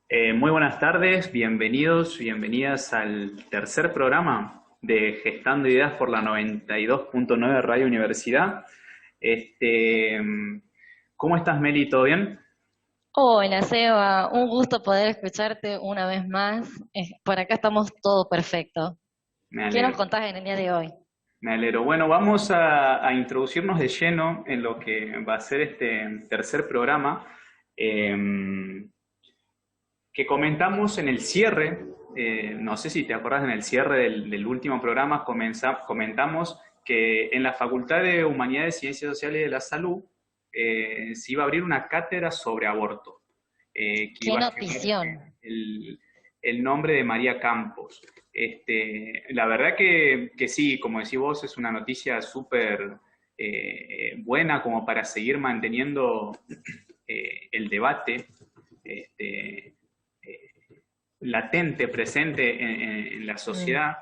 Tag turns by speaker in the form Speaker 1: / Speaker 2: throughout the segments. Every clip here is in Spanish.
Speaker 1: Muy buenas tardes, bienvenidos, bienvenidas al tercer programa de Gestando Ideas por la 92.9 Radio Universidad. Este, ¿Cómo estás, Meli? ¿Todo bien?
Speaker 2: Hola Seba, un gusto poder escucharte una vez más. Por acá estamos todo perfecto.
Speaker 1: Me
Speaker 2: ¿Qué nos
Speaker 1: alegro,
Speaker 2: contás en el día de hoy?
Speaker 1: me alegro. Bueno, vamos a introducirnos de lleno en lo que va a ser este tercer programa. Eh, que comentamos en el cierre, no sé si te acordás, en el cierre del último programa comentamos que en la Facultad de Humanidades, Ciencias Sociales y de la Salud se iba a abrir una cátedra sobre aborto, que
Speaker 2: ¡Qué
Speaker 1: iba a llevar
Speaker 2: notición!
Speaker 1: el nombre de María Campos. La verdad que sí, como decís vos, es una noticia súper buena como para seguir manteniendo el debate. Este, Latente, presente en la
Speaker 2: Mm,
Speaker 1: sociedad,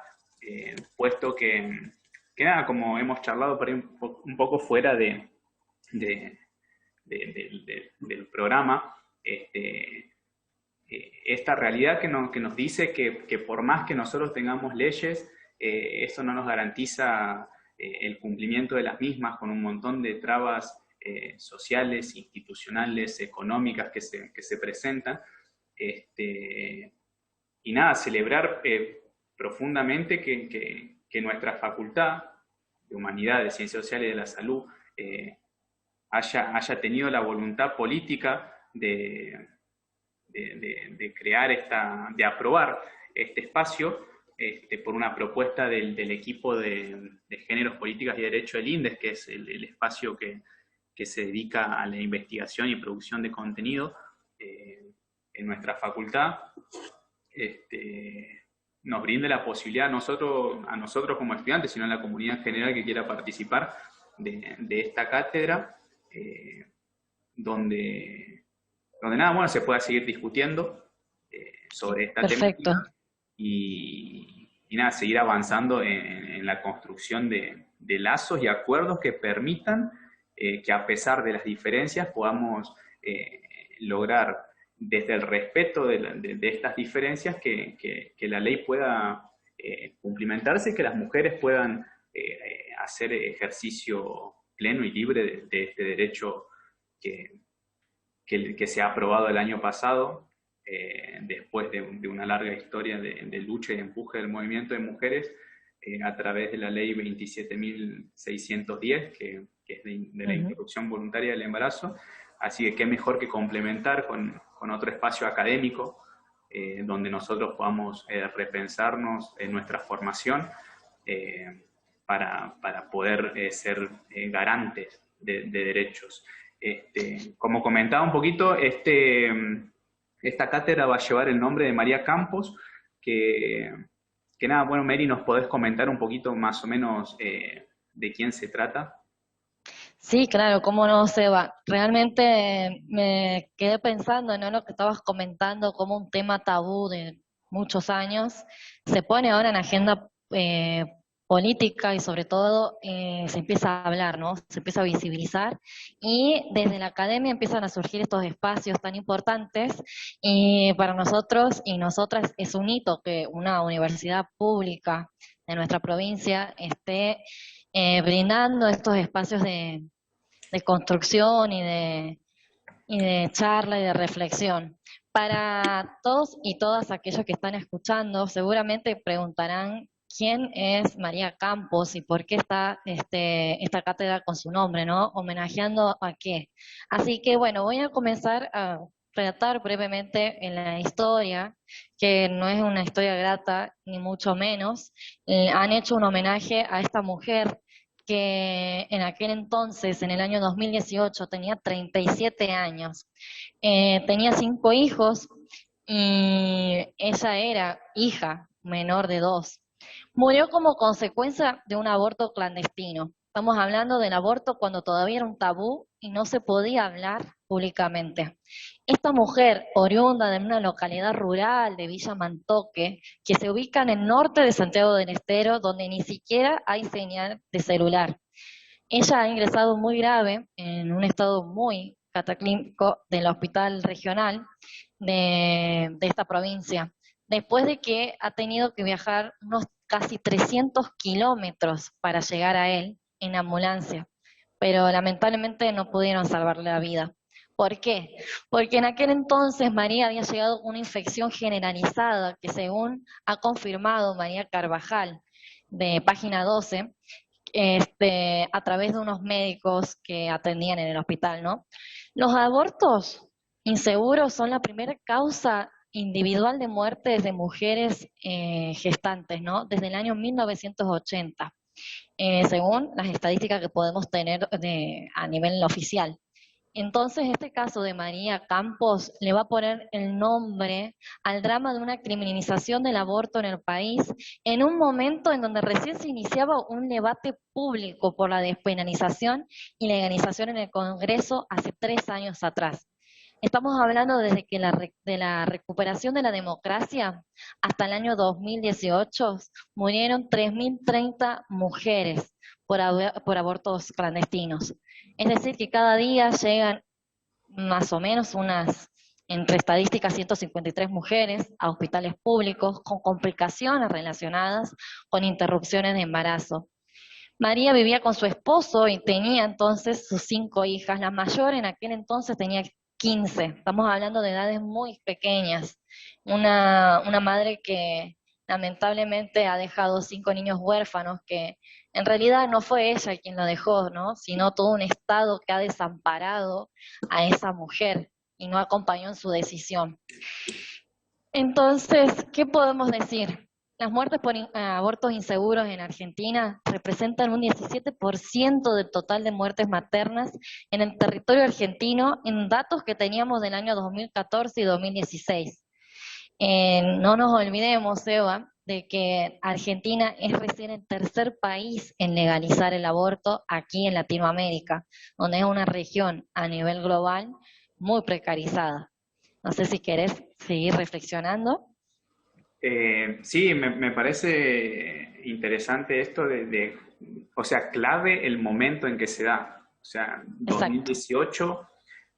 Speaker 1: puesto que nada, como hemos charlado por ahí un poco fuera de- del programa, esta realidad que nos dice que por más que nosotros tengamos leyes, eso no nos garantiza el cumplimiento de las mismas con un montón de trabas sociales, institucionales, económicas que se presentan. Este, y nada, celebrar profundamente que nuestra facultad de Humanidades, Ciencias Sociales y de la Salud haya tenido la voluntad política de crear de aprobar este espacio por una propuesta del equipo de Géneros, Políticas y Derecho del INDES, que es el espacio que se dedica a la investigación y producción de contenido en nuestra facultad. Nos brinde la posibilidad a nosotros como estudiantes, sino a la comunidad en general que quiera participar de esta cátedra, eh, donde, donde nada, bueno, se pueda seguir discutiendo sobre esta
Speaker 2: perfecto.
Speaker 1: temática y nada, seguir avanzando en la construcción de lazos y acuerdos que permitan que a pesar de las diferencias podamos lograr desde el respeto de estas diferencias que la ley pueda cumplimentarse y que las mujeres puedan hacer ejercicio pleno y libre de este derecho que, que se ha aprobado el año pasado, después de una larga historia de lucha y de empuje del movimiento de mujeres, a través de la ley 27.610, que es de la
Speaker 2: Ujú.
Speaker 1: interrupción voluntaria del embarazo. Así que qué mejor que complementar con otro espacio académico donde nosotros podamos repensarnos en nuestra formación eh, para poder ser garantes de derechos. Como comentaba un poquito, esta cátedra va a llevar el nombre de María Campos, que, que nada, bueno, Mary, ¿nos podés comentar un poquito más o menos de quién se trata?
Speaker 2: Sí, claro, cómo no, Seba. Realmente me quedé pensando, ¿no? Lo que estabas comentando, como un tema tabú de muchos años se pone ahora en agenda política y sobre todo se empieza a hablar, ¿no? Se empieza a visibilizar y desde la academia empiezan a surgir estos espacios tan importantes y para nosotros y nosotras es un hito que una universidad pública de nuestra provincia esté brindando estos espacios de construcción y de charla y de reflexión. Para todos y todas aquellos que están escuchando, seguramente preguntarán quién es María Campos y por qué está esta cátedra con su nombre, ¿no? Homenajeando a qué. Así que bueno, voy a comenzar a relatar brevemente en la historia, que no es una historia grata, ni mucho menos. Han hecho un homenaje a esta mujer que en aquel entonces, en el año 2018, tenía 37 años. Tenía 5 hijos y ella era hija menor de 2. Murió como consecuencia de un aborto clandestino. Estamos hablando del aborto cuando todavía era un tabú y no se podía hablar públicamente. Esta mujer, oriunda de una localidad rural de Villa Mantoque, que se ubica en el norte de Santiago del Estero, donde ni siquiera hay señal de celular. Ella ha ingresado muy grave, en un estado muy cataclínico del hospital regional de esta provincia, después de que ha tenido que viajar unos casi 300 kilómetros para llegar a él en ambulancia, pero lamentablemente no pudieron salvarle la vida. ¿Por qué? Porque en aquel entonces María había llegado con una infección generalizada que, según ha confirmado María Carvajal de Página 12, a través de unos médicos que atendían en el hospital, ¿no? Los abortos inseguros son la primera causa individual de muertes de mujeres gestantes, ¿no? Desde el año 1980, según las estadísticas que podemos tener a nivel oficial. Entonces, este caso de María Campos le va a poner el nombre al drama de una criminalización del aborto en el país, en un momento en donde recién se iniciaba un debate público por la despenalización y legalización en el Congreso hace 3 años atrás. Estamos hablando desde que de la recuperación de la democracia hasta el año 2018 murieron 3.030 mujeres por abortos clandestinos. Es decir, que cada día llegan más o menos entre estadísticas, 153 mujeres a hospitales públicos con complicaciones relacionadas con interrupciones de embarazo. María vivía con su esposo y tenía entonces sus 5 hijas. La mayor en aquel entonces tenía 15. Estamos hablando de edades muy pequeñas. Una madre que lamentablemente ha dejado 5 niños huérfanos, que en realidad no fue ella quien lo dejó, ¿no? Sino todo un Estado que ha desamparado a esa mujer y no acompañó en su decisión. Entonces, ¿qué podemos decir? Las muertes por abortos inseguros en Argentina representan un 17% del total de muertes maternas en el territorio argentino, en datos que teníamos del año 2014 y 2016. No nos olvidemos, Eva, de que Argentina es recién el tercer país en legalizar el aborto aquí en Latinoamérica, donde es una región a nivel global muy precarizada. No sé si querés seguir reflexionando.
Speaker 1: Sí, me parece interesante esto o sea, clave el momento en que se da. O sea,
Speaker 2: Exacto.
Speaker 1: 2018,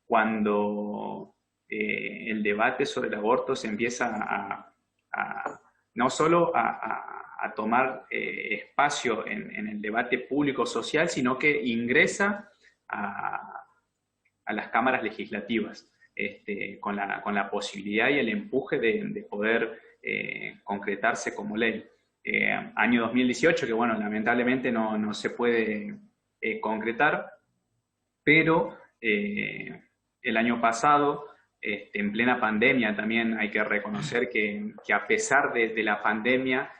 Speaker 1: cuando el debate sobre el aborto se empieza no solo a tomar espacio en el debate público social, sino que ingresa a las cámaras legislativas, con la posibilidad y el empuje de poder concretarse como ley. Año 2018, que bueno, lamentablemente no se puede concretar, pero el año pasado, en plena pandemia, también hay que reconocer que a pesar de la pandemia,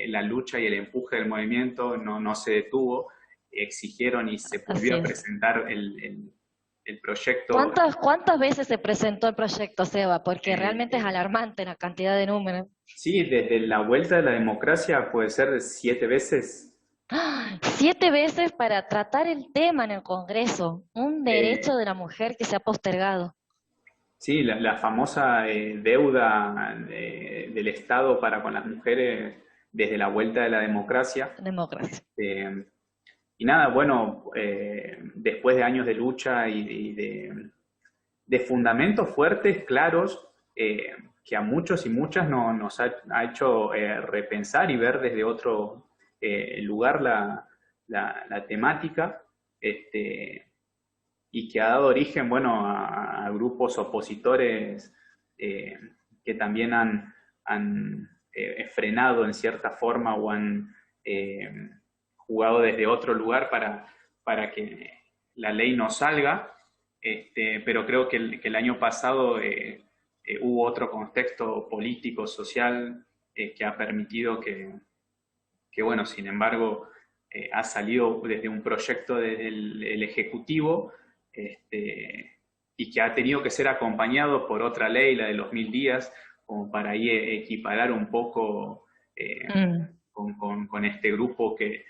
Speaker 1: la lucha y el empuje del movimiento no se detuvo, exigieron y se volvió a presentar el proyecto.
Speaker 2: ¿Cuántas veces se presentó el proyecto, Seba? Porque realmente es alarmante la cantidad de números.
Speaker 1: Sí, desde la vuelta de la democracia puede ser 7 veces.
Speaker 2: 7 veces para tratar el tema en el Congreso, un derecho de la mujer que se ha postergado.
Speaker 1: Sí, la famosa deuda del Estado para con las mujeres desde la vuelta de la democracia.
Speaker 2: Democracia.
Speaker 1: Y nada, bueno, después de años de lucha y de fundamentos fuertes, claros, que a muchos y muchas nos ha hecho repensar y ver desde otro lugar la temática, y que ha dado origen, bueno, a grupos opositores que también han frenado en cierta forma o han jugado desde otro lugar para que la ley no salga, pero creo que el año pasado hubo otro contexto político, social, que ha permitido que, bueno, sin embargo, ha salido desde un proyecto del Ejecutivo, y que ha tenido que ser acompañado por otra ley, la de los 1000 días, como para ahí equiparar un poco con este grupo que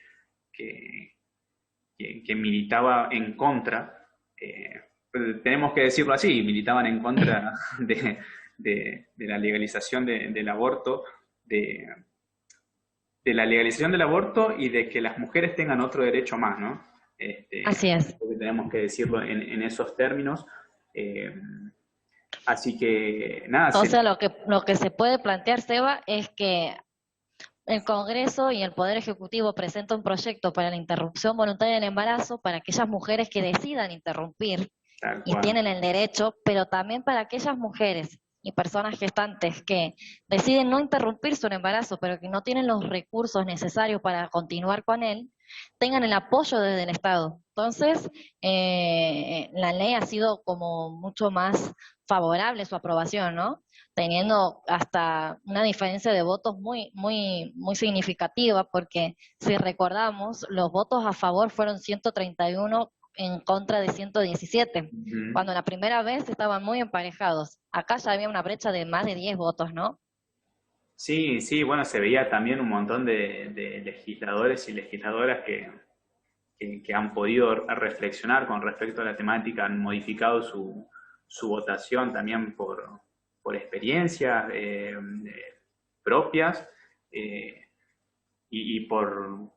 Speaker 1: militaba en contra, tenemos que decirlo así, militaban en contra de la legalización del aborto, de la legalización del aborto y de que las mujeres tengan otro derecho más, ¿no?
Speaker 2: Así es.
Speaker 1: Tenemos que decirlo en esos términos, Eh, Así que, nada,
Speaker 2: O sea, lo que se puede plantear, Seba, es que el Congreso y el Poder Ejecutivo presenta un proyecto para la interrupción voluntaria del embarazo para aquellas mujeres que decidan interrumpir
Speaker 1: tal
Speaker 2: y
Speaker 1: cual.
Speaker 2: tienen el derecho, pero también para aquellas mujeres y personas gestantes que deciden no interrumpir su embarazo, pero que no tienen los recursos necesarios para continuar con él, tengan el apoyo desde el Estado. Entonces, la ley ha sido como mucho más favorable su aprobación, ¿no? Teniendo hasta una diferencia de votos muy significativa, porque si recordamos, los votos a favor fueron 131 en contra de 117,
Speaker 1: Ujú.
Speaker 2: cuando la primera vez estaban muy emparejados. Acá ya había una brecha de más de 10 votos, ¿no?
Speaker 1: Sí, sí, bueno, se veía también un montón de legisladores y legisladoras que han podido reflexionar con respecto a la temática, han modificado su votación también por experiencias propias eh, y por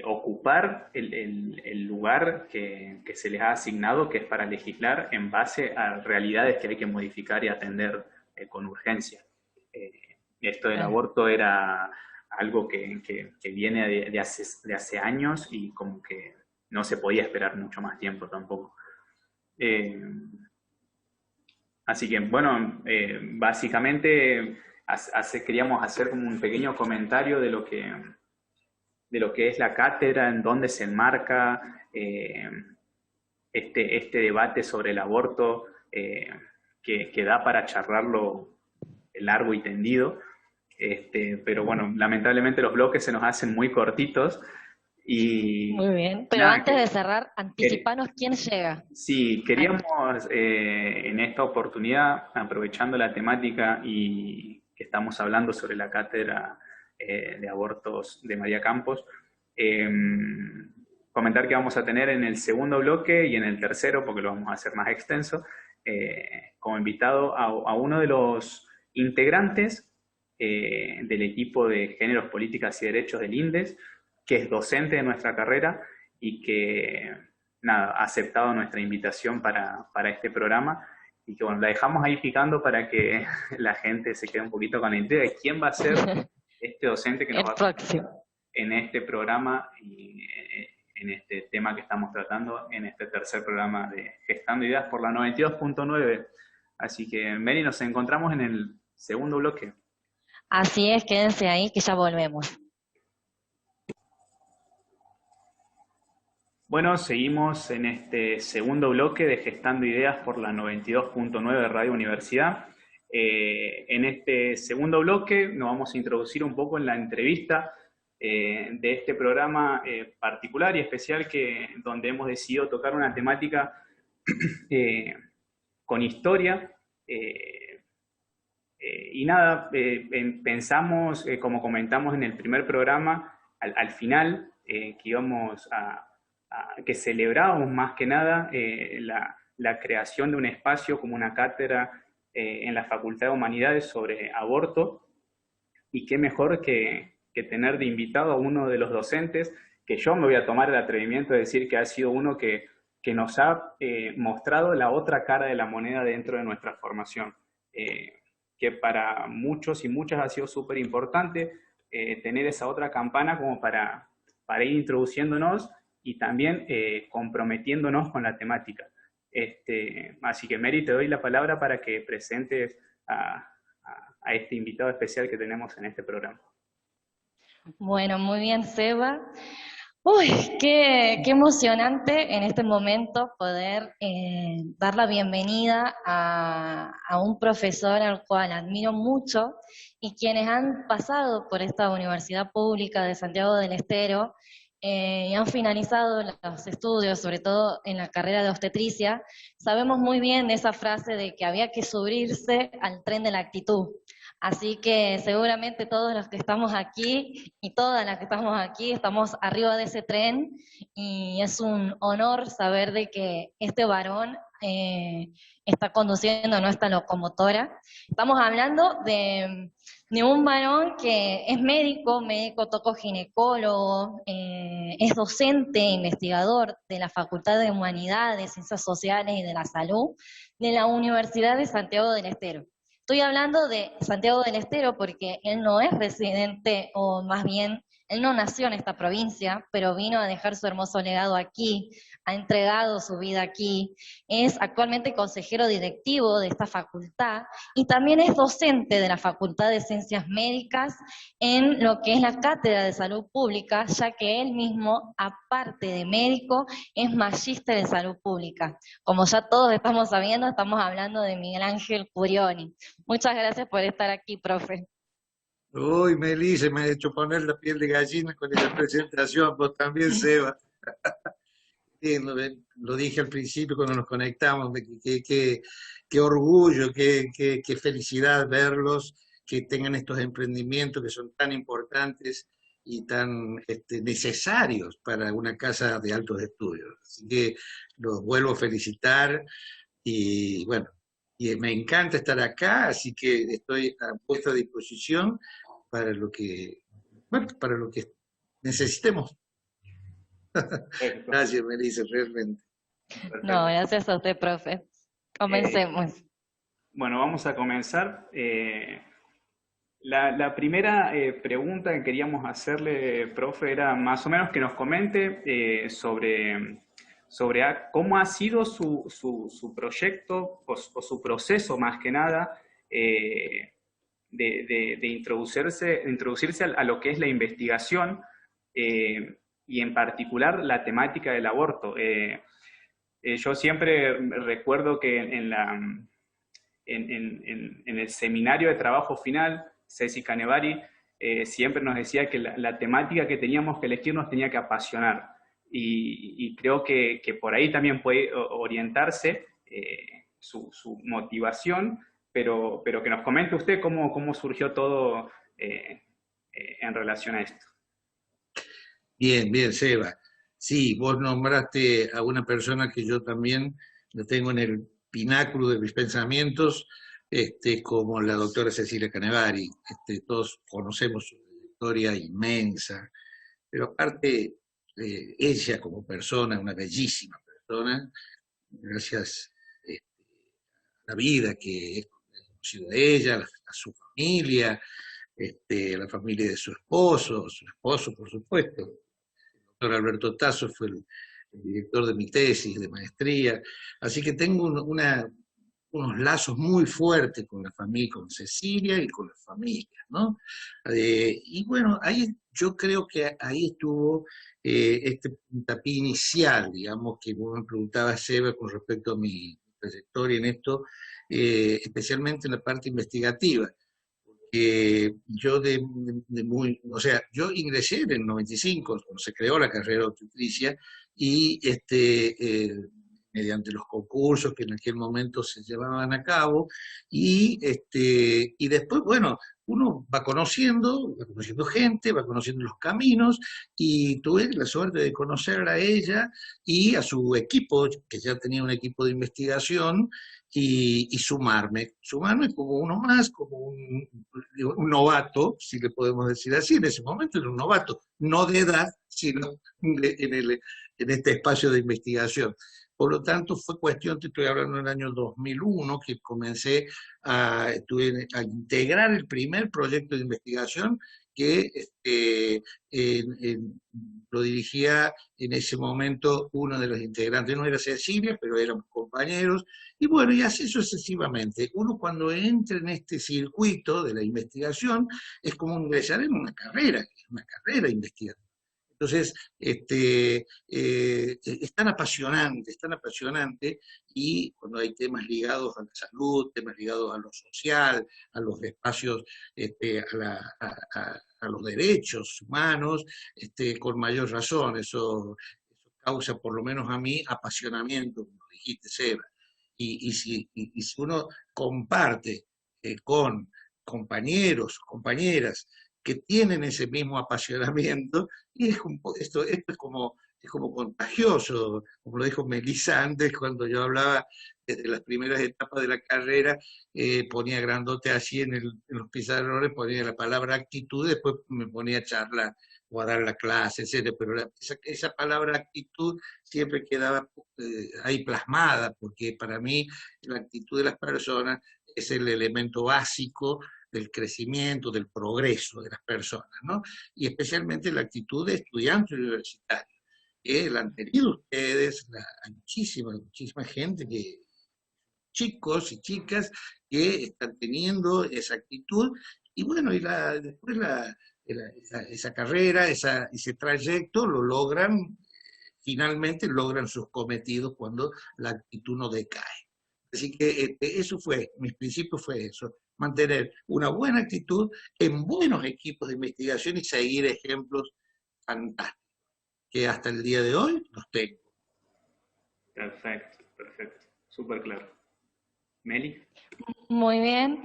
Speaker 1: ocupar el lugar que se les ha asignado, que es para legislar en base a realidades que hay que modificar y atender con urgencia. Eh, Esto del
Speaker 2: Claro.
Speaker 1: aborto era algo que viene de hace años y como que no se podía esperar mucho más tiempo tampoco. Eh, Así que, bueno, básicamente queríamos hacer como un pequeño comentario de lo que es la cátedra, en dónde se enmarca este debate sobre el aborto, que da para charlarlo largo y tendido. Pero bueno, lamentablemente los bloques se nos hacen muy cortitos y
Speaker 2: Muy bien. Pero
Speaker 1: nada,
Speaker 2: antes de cerrar,
Speaker 1: que,
Speaker 2: anticipanos quién llega.
Speaker 1: sí,
Speaker 2: An-
Speaker 1: queríamos en esta oportunidad, aprovechando la temática y que estamos hablando sobre la cátedra de abortos de María Campos, eh, comentar que vamos a tener en el segundo bloque y en el tercero, porque lo vamos a hacer más extenso, como invitado a uno de los integrantes del equipo de Géneros, Políticas y Derechos del INDES, que es docente de nuestra carrera y que nada, ha aceptado nuestra invitación para este programa y que bueno, la dejamos ahí picando para que la gente se quede un poquito con la intriga de quién va a ser este docente que nos
Speaker 2: El
Speaker 1: va a acompañar
Speaker 2: próximo.
Speaker 1: en este programa y en este tema que estamos tratando en este tercer programa de Gestando Ideas por la 92.9. Así que, Mary, nos encontramos en el segundo bloque.
Speaker 2: Así es, quédense ahí que ya volvemos.
Speaker 1: Bueno, seguimos en este segundo bloque de Gestando Ideas por la 92.9 de Radio Universidad. En este segundo bloque nos vamos a introducir un poco en la entrevista de este programa particular y especial donde hemos decidido tocar una temática eh, con historia. Y nada, pensamos, como comentamos en el primer programa, al final, que íbamos que celebrábamos más que nada la creación de un espacio como una cátedra en la Facultad de Humanidades sobre aborto, y qué mejor que tener de invitado a uno de los docentes, que yo me voy a tomar el atrevimiento de decir que ha sido uno que nos ha mostrado la otra cara de la moneda dentro de nuestra formación. Que para muchos y muchas ha sido súper importante tener esa otra campana como para ir introduciéndonos y también comprometiéndonos con la temática. Así que, Mary, te doy la palabra para que presentes a este invitado especial que tenemos en este programa.
Speaker 2: Bueno, muy bien, Seba. Uy, qué emocionante en este momento poder dar la bienvenida a un profesor al cual admiro mucho y quienes han pasado por esta Universidad Pública de Santiago del Estero y han finalizado los estudios, sobre todo en la carrera de obstetricia, sabemos muy bien de esa frase de que había que subirse al tren de la actitud. Así que seguramente todos los que estamos aquí y todas las que estamos aquí estamos arriba de ese tren y es un honor saber de que este varón está conduciendo nuestra locomotora. Estamos hablando de un varón que es médico, médico tocoginecólogo, es docente, investigador de la Facultad de Humanidades, Ciencias Sociales y de la Salud de la Universidad de Santiago del Estero. Estoy hablando de Santiago del Estero porque él no es residente, o más bien, él no nació en esta provincia, pero vino a dejar su hermoso legado aquí, ha entregado su vida aquí, es actualmente consejero directivo de esta facultad y también es docente de la Facultad de Ciencias Médicas en lo que es la Cátedra de Salud Pública, ya que él mismo, aparte de médico, es magíster en Salud Pública. Como ya todos estamos sabiendo, estamos hablando de Miguel Ángel Curioni. Muchas gracias por estar aquí, profe.
Speaker 3: Uy, Melissa, me ha hecho poner la piel de gallina con esa presentación, vos también, Seba. Sí, lo dije al principio cuando nos conectamos, qué orgullo, qué felicidad verlos, que tengan estos emprendimientos que son tan importantes y tan necesarios para una casa de altos estudios. Así que los vuelvo a felicitar y bueno, y me encanta estar acá, así que estoy a vuestra disposición para lo que, bueno, para lo que necesitemos.
Speaker 1: Perfecto.
Speaker 3: Gracias, Melissa, realmente.
Speaker 1: Perfecto.
Speaker 2: No, gracias a usted, profe. Comencemos.
Speaker 1: Bueno, vamos a comenzar. La primera pregunta que queríamos hacerle, profe, era más o menos que nos comente sobre cómo ha sido su proyecto o su proceso, más que nada, de introducirse a lo que es la investigación y en particular la temática del aborto. Yo siempre recuerdo que en el seminario de trabajo final, Ceci Canevari siempre nos decía que la temática que teníamos que elegir nos tenía que apasionar. Y creo que por ahí también puede orientarse su motivación, pero que nos comente usted cómo surgió todo en relación a esto.
Speaker 3: Bien, bien, Seba. Sí, vos nombraste a una persona que yo también la tengo en el pináculo de mis pensamientos, como la doctora Cecilia Canevari. Todos conocemos su historia inmensa, pero aparte, ella como persona, una bellísima persona, gracias a la vida que he conocido de ella, a su familia, la familia de su esposo, por supuesto. El doctor Alberto Tasso fue el director de mi tesis de maestría, así que tengo unos lazos muy fuertes con la familia, con Cecilia y con la familia, ¿no? Y bueno, yo creo que ahí estuvo este puntapié inicial, digamos, que vos me preguntabas, Seba, con respecto a mi trayectoria en esto, especialmente en la parte investigativa. O sea, yo ingresé en el 95, cuando se creó la carrera de obstetricia, y mediante los concursos que en aquel momento se llevaban a cabo, y después, bueno, uno va conociendo gente, va conociendo los caminos, y tuve la suerte de conocerla a ella y a su equipo, que ya tenía un equipo de investigación, y sumarme como uno más, como un novato, si le podemos decir así, en ese momento era un novato, no de edad, sino en este espacio de investigación. Por lo tanto, fue cuestión, te estoy hablando del año 2001, que comencé a integrar el primer proyecto de investigación que lo dirigía en ese momento uno de los integrantes, no era Cecilia, pero éramos compañeros, y bueno, y así sucesivamente. Uno cuando entra en este circuito de la investigación es como ingresar en una carrera investigativa. Entonces, es tan apasionante, y cuando hay temas ligados a la salud, temas ligados a lo social, a los espacios, a los derechos humanos, con mayor razón, eso causa, por lo menos a mí, apasionamiento, como dijiste, Seba. Y si uno comparte con compañeros, compañeras, que tienen ese mismo apasionamiento, y esto es como es como contagioso, como lo dijo Melissa antes, cuando yo hablaba desde las primeras etapas de la carrera, ponía grandote así en los pizarrones, ponía la palabra actitud, después me ponía a charlar o a dar la clase, etcétera, pero esa palabra actitud siempre quedaba ahí plasmada, porque para mí la actitud de las personas es el elemento básico del crecimiento, del progreso de las personas, ¿no? Y especialmente la actitud de estudiante universitario, que la han tenido ustedes, hay muchísima gente, chicos y chicas que están teniendo esa actitud, y bueno, después esa carrera, ese trayecto lo logran, finalmente logran sus cometidos cuando la actitud no decae. Así que mis principios fue eso, mantener una buena actitud en buenos equipos de investigación y seguir ejemplos fantásticos, que hasta el día de hoy los tengo.
Speaker 1: Perfecto, perfecto. Súper claro. Meli.
Speaker 2: Muy bien.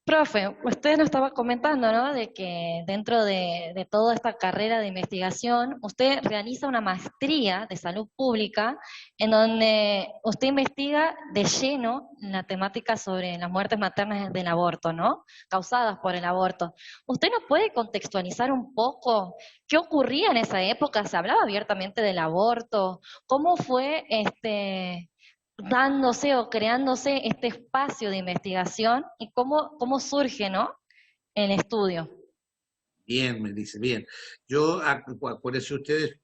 Speaker 2: Profe, usted nos estaba comentando, ¿no? De que dentro de toda esta carrera de investigación, usted realiza una maestría de salud pública en donde usted investiga de lleno la temática sobre las muertes maternas del aborto, ¿no? Causadas por el aborto. ¿Usted nos puede contextualizar un poco qué ocurría en esa época? ¿Se hablaba abiertamente del aborto? ¿Cómo fue dándose o creándose este espacio de investigación y cómo surge, ¿no?, el estudio?
Speaker 3: Bien, me dice, bien. Yo, por eso ustedes,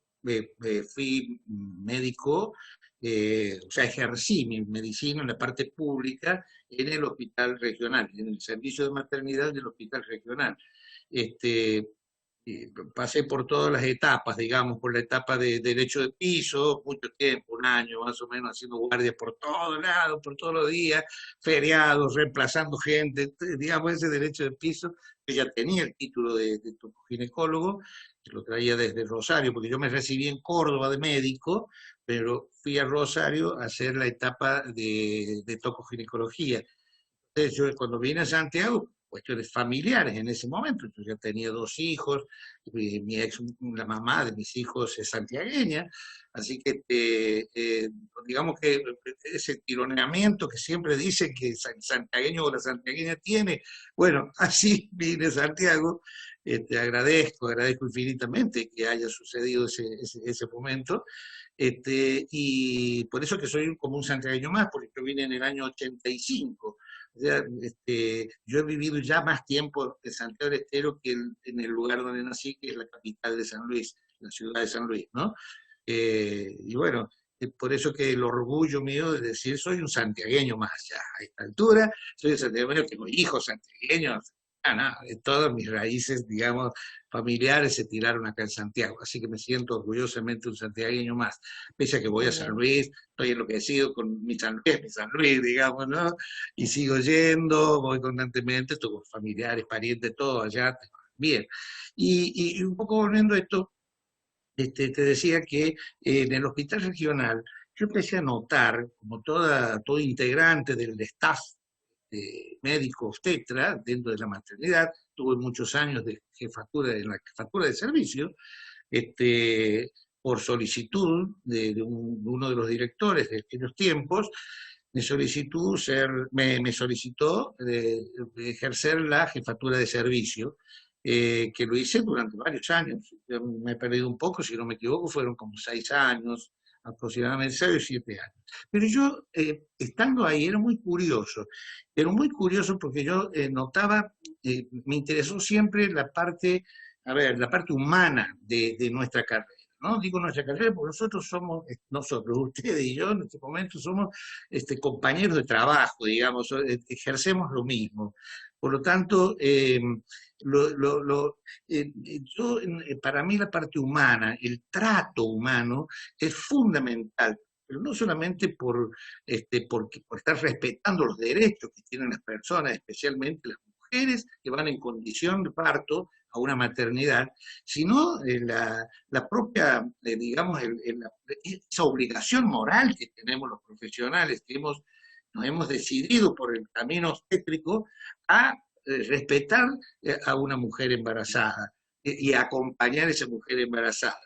Speaker 3: fui médico, o sea, ejercí mi medicina en la parte pública en el hospital regional, en el servicio de maternidad del hospital regional. Pasé por todas las etapas, digamos, por la etapa de derecho de piso, mucho tiempo, un año más o menos, haciendo guardias por todos lados, por todos los días, feriados, reemplazando gente, digamos, ese derecho de piso, que ya tenía el título de tocoginecólogo, que lo traía desde Rosario, porque yo me recibí en Córdoba de médico, pero fui a Rosario a hacer la etapa de tocoginecología. Entonces, yo cuando vine a Santiago, cuestiones familiares en ese momento, yo ya tenía 2 hijos, la mamá de mis hijos es santiagueña, así que digamos que ese tironeamiento que siempre dicen que el santiagueño o la santiagueña tiene, bueno, así vine a Santiago, agradezco infinitamente que haya sucedido ese momento, y por eso que soy como un santiagueño más, porque yo vine en el año 85. O sea, yo he vivido ya más tiempo en Santiago del Estero que en el lugar donde nací, que es la capital de San Luis, la ciudad de San Luis, ¿no? Y bueno, por eso que el orgullo mío de decir soy un santiagueño más allá. A esta altura, soy un santiagueño, tengo hijos santiagueños, todas mis raíces, digamos, familiares se tiraron acá en Santiago, así que me siento orgullosamente un santiagueño más, pese a que voy a San Luis, estoy enloquecido con mi San Luis, digamos, ¿no? Y sigo yendo, voy constantemente, estoy con familiares, parientes, todo allá, bien. Y un poco volviendo a esto, te decía que en el hospital regional yo empecé a notar, como todo integrante del staff médico obstetra dentro de la maternidad, tuve muchos años de jefatura en la jefatura de servicio, por solicitud de uno de los directores de aquellos tiempos, me solicitó ejercer la jefatura de servicio, que lo hice durante varios años. Yo me he perdido un poco, si no me equivoco, fueron como 6 años, aproximadamente 6 o 7 años. Pero yo, estando ahí, era muy curioso porque yo notaba, me interesó siempre la parte humana de nuestra carrera. ¿No? Digo nuestra carrera porque ustedes y yo en este momento somos compañeros de trabajo, digamos, ejercemos lo mismo. Por lo tanto, para mí la parte humana, el trato humano es fundamental, pero no solamente por estar respetando los derechos que tienen las personas, especialmente las mujeres que van en condición de parto a una maternidad, sino la propia, digamos, esa obligación moral que tenemos los profesionales, que nos hemos decidido por el camino obstétrico a respetar a una mujer embarazada y a acompañar a esa mujer embarazada.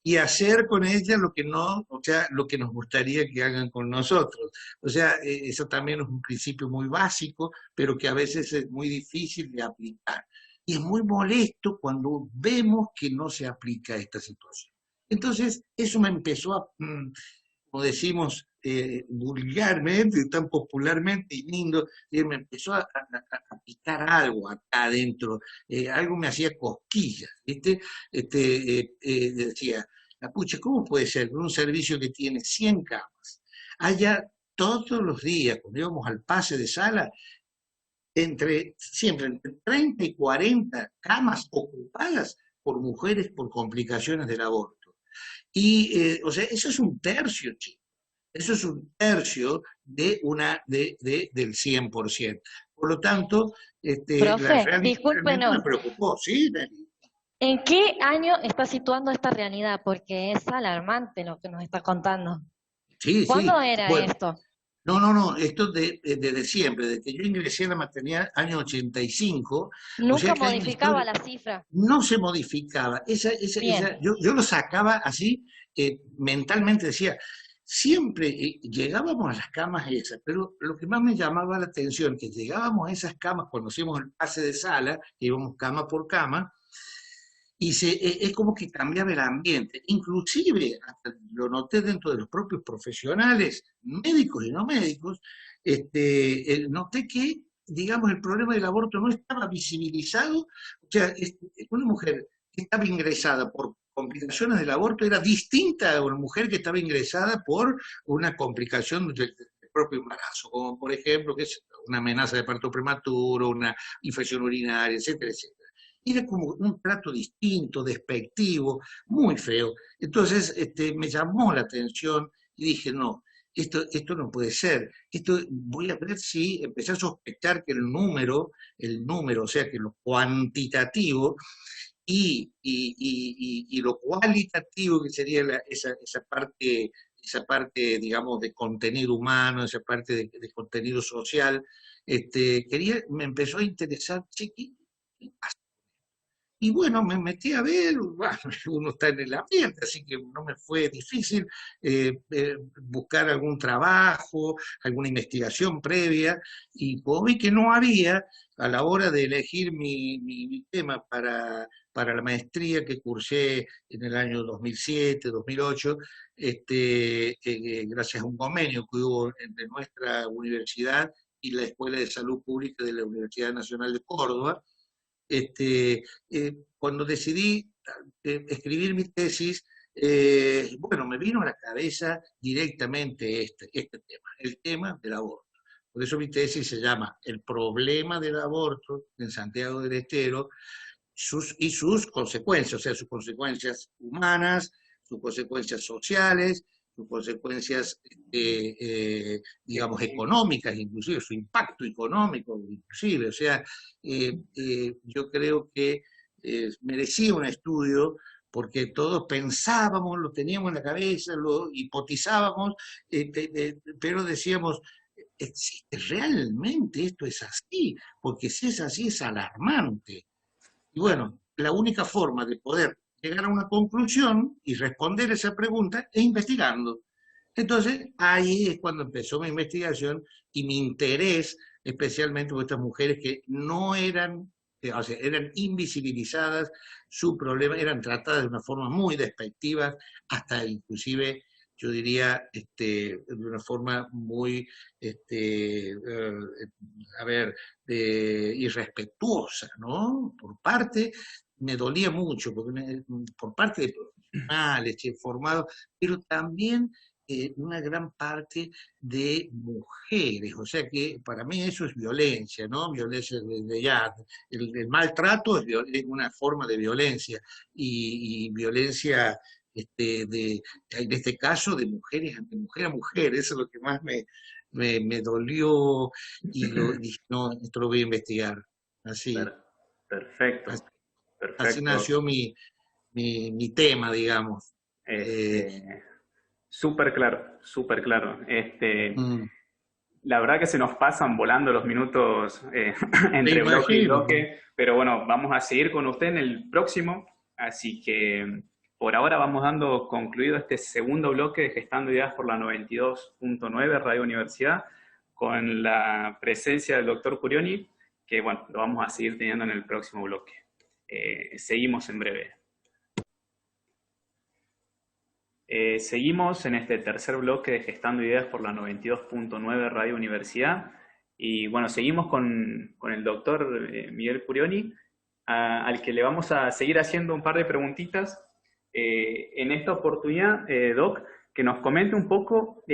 Speaker 3: y hacer con ella lo que no, o sea, lo que nos gustaría que hagan con nosotros. O sea, eso también es un principio muy básico, pero que a veces es muy difícil de aplicar. Y es muy molesto cuando vemos que no se aplica esta situación. Entonces, eso me empezó a, como decimos vulgarmente, tan popularmente y lindo, me empezó a picar algo acá adentro, algo me hacía cosquillas, ¿viste? Decía, la pucha, ¿cómo puede ser que un servicio que tiene 100 camas haya todos los días, cuando íbamos al pase de sala, siempre entre 30 y 40 camas ocupadas por mujeres por complicaciones del aborto? Y, o sea, eso es un tercio, chicos. Eso es un tercio del 100%. Por lo tanto,
Speaker 2: Profe,
Speaker 3: realmente
Speaker 2: discúlpenos,
Speaker 3: me preocupó, ¿sí, Nelly?
Speaker 2: ¿en qué año está situando esta realidad? Porque es alarmante lo que nos está contando.
Speaker 3: Sí, sí.
Speaker 2: ¿Cuándo era
Speaker 3: Bueno,
Speaker 2: esto?
Speaker 3: no, esto desde siempre, desde que yo ingresé a la maternidad, año 85, o
Speaker 2: Nunca
Speaker 3: sea que hay una
Speaker 2: modificaba
Speaker 3: historia,
Speaker 2: la cifra.
Speaker 3: no se modificaba.
Speaker 2: Bien,
Speaker 3: Yo lo sacaba así, mentalmente decía, siempre llegábamos a las camas esas, pero lo que más me llamaba la atención, que llegábamos a esas camas cuando hacíamos el pase de sala, que íbamos cama por cama, y es como que cambiaba el ambiente. Inclusive, hasta lo noté dentro de los propios profesionales, médicos y no médicos, noté que, digamos, el problema del aborto no estaba visibilizado. O sea, una mujer que estaba ingresada por complicaciones del aborto era distinta a una mujer que estaba ingresada por una complicación del propio embarazo, como por ejemplo, que es una amenaza de parto prematuro, una infección urinaria, etcétera, etcétera. Era como un trato distinto, despectivo, muy feo. Entonces me llamó la atención y dije, no, esto no puede ser. Voy a ver si empecé a sospechar que el número, o sea, que lo cuantitativo y lo cualitativo, que sería esa parte, digamos, de contenido humano, esa parte de contenido social, me empezó a interesar, che, ¿qué pasa? Y bueno, me metí a ver, bueno, uno está en el ambiente, así que no me fue difícil buscar algún trabajo, alguna investigación previa, y como vi que no había, a la hora de elegir mi tema para la maestría que cursé en el año 2007, 2008, gracias a un convenio que hubo entre nuestra universidad y la Escuela de Salud Pública de la Universidad Nacional de Córdoba, cuando decidí escribir mi tesis, bueno, me vino a la cabeza directamente este tema, el tema del aborto. Por eso mi tesis se llama El problema del aborto en Santiago del Estero y sus consecuencias, o sea, sus consecuencias humanas, sus consecuencias sociales, sus consecuencias, digamos, económicas, inclusive su impacto económico, inclusive. O sea, yo creo que merecía un estudio porque todos pensábamos, lo teníamos en la cabeza, lo hipotizábamos, pero decíamos, ¿existe realmente esto es así? Porque si es así es alarmante. Y bueno, la única forma de poder llegar a una conclusión y responder esa pregunta es investigando. Entonces, ahí es cuando empezó mi investigación y mi interés, especialmente por estas mujeres que no eran, o sea, eran invisibilizadas, su problema, eran tratadas de una forma muy despectiva, hasta inclusive, yo diría, de una forma muy, a ver, irrespetuosa, ¿no? Por parte, me dolía mucho, porque por parte de profesionales, formados, pero también una gran parte de mujeres, o sea que para mí eso es violencia, ¿no? Violencia de ya, el maltrato es una forma de violencia, y violencia en este caso de mujer a mujer, eso es lo que más me dolió y dije, no, esto lo voy a investigar. Así,
Speaker 1: Per- Perfecto,
Speaker 3: así
Speaker 1: perfecto.
Speaker 3: nació mi tema, digamos. Eh,
Speaker 1: Este, súper claro, súper claro.
Speaker 3: mm,
Speaker 1: La verdad que se nos pasan volando los minutos
Speaker 3: Me
Speaker 1: entre bloque y
Speaker 3: imagino.
Speaker 1: bloque, pero bueno, vamos a seguir con usted en el próximo, así que por ahora vamos dando concluido este segundo bloque de Gestando Ideas por la 92.9 Radio Universidad, con la presencia del doctor Curioni, que bueno, lo vamos a seguir teniendo en el próximo bloque. Seguimos en breve. Seguimos en este tercer bloque de Gestando Ideas por la 92.9 Radio Universidad, y bueno, seguimos con el doctor Miguel Curioni, al que le vamos a seguir haciendo un par de preguntitas. En esta oportunidad, Doc, que nos comente un poco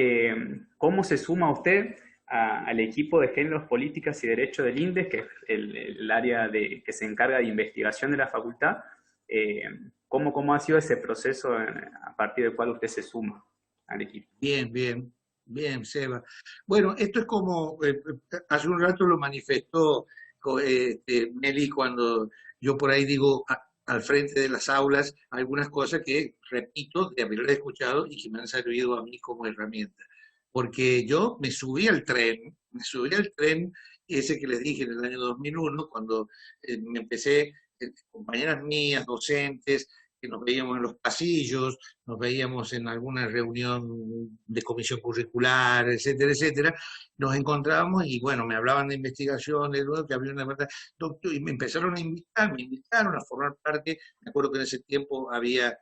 Speaker 1: cómo se suma usted al equipo de Géneros, Políticas y Derecho del INDES, que es el área que se encarga de investigación de la facultad. ¿Cómo ha sido ese proceso a partir del cual usted se suma al equipo?
Speaker 3: Bien, Seba. Bueno, esto es como, hace un rato lo manifestó Meli, cuando yo por ahí digo al frente de las aulas algunas cosas que repito de haberlas escuchado y que me han servido a mí como herramienta. Porque yo me subí al tren ese que les dije en el año 2001, cuando me empecé, compañeras mías, docentes, que nos veíamos en los pasillos, nos veíamos en alguna reunión de comisión curricular, etcétera, etcétera, nos encontrábamos y bueno, me hablaban de investigaciones, luego que había una verdad, doctor, y me empezaron a invitar, me invitaron a formar parte. Me acuerdo que en ese tiempo había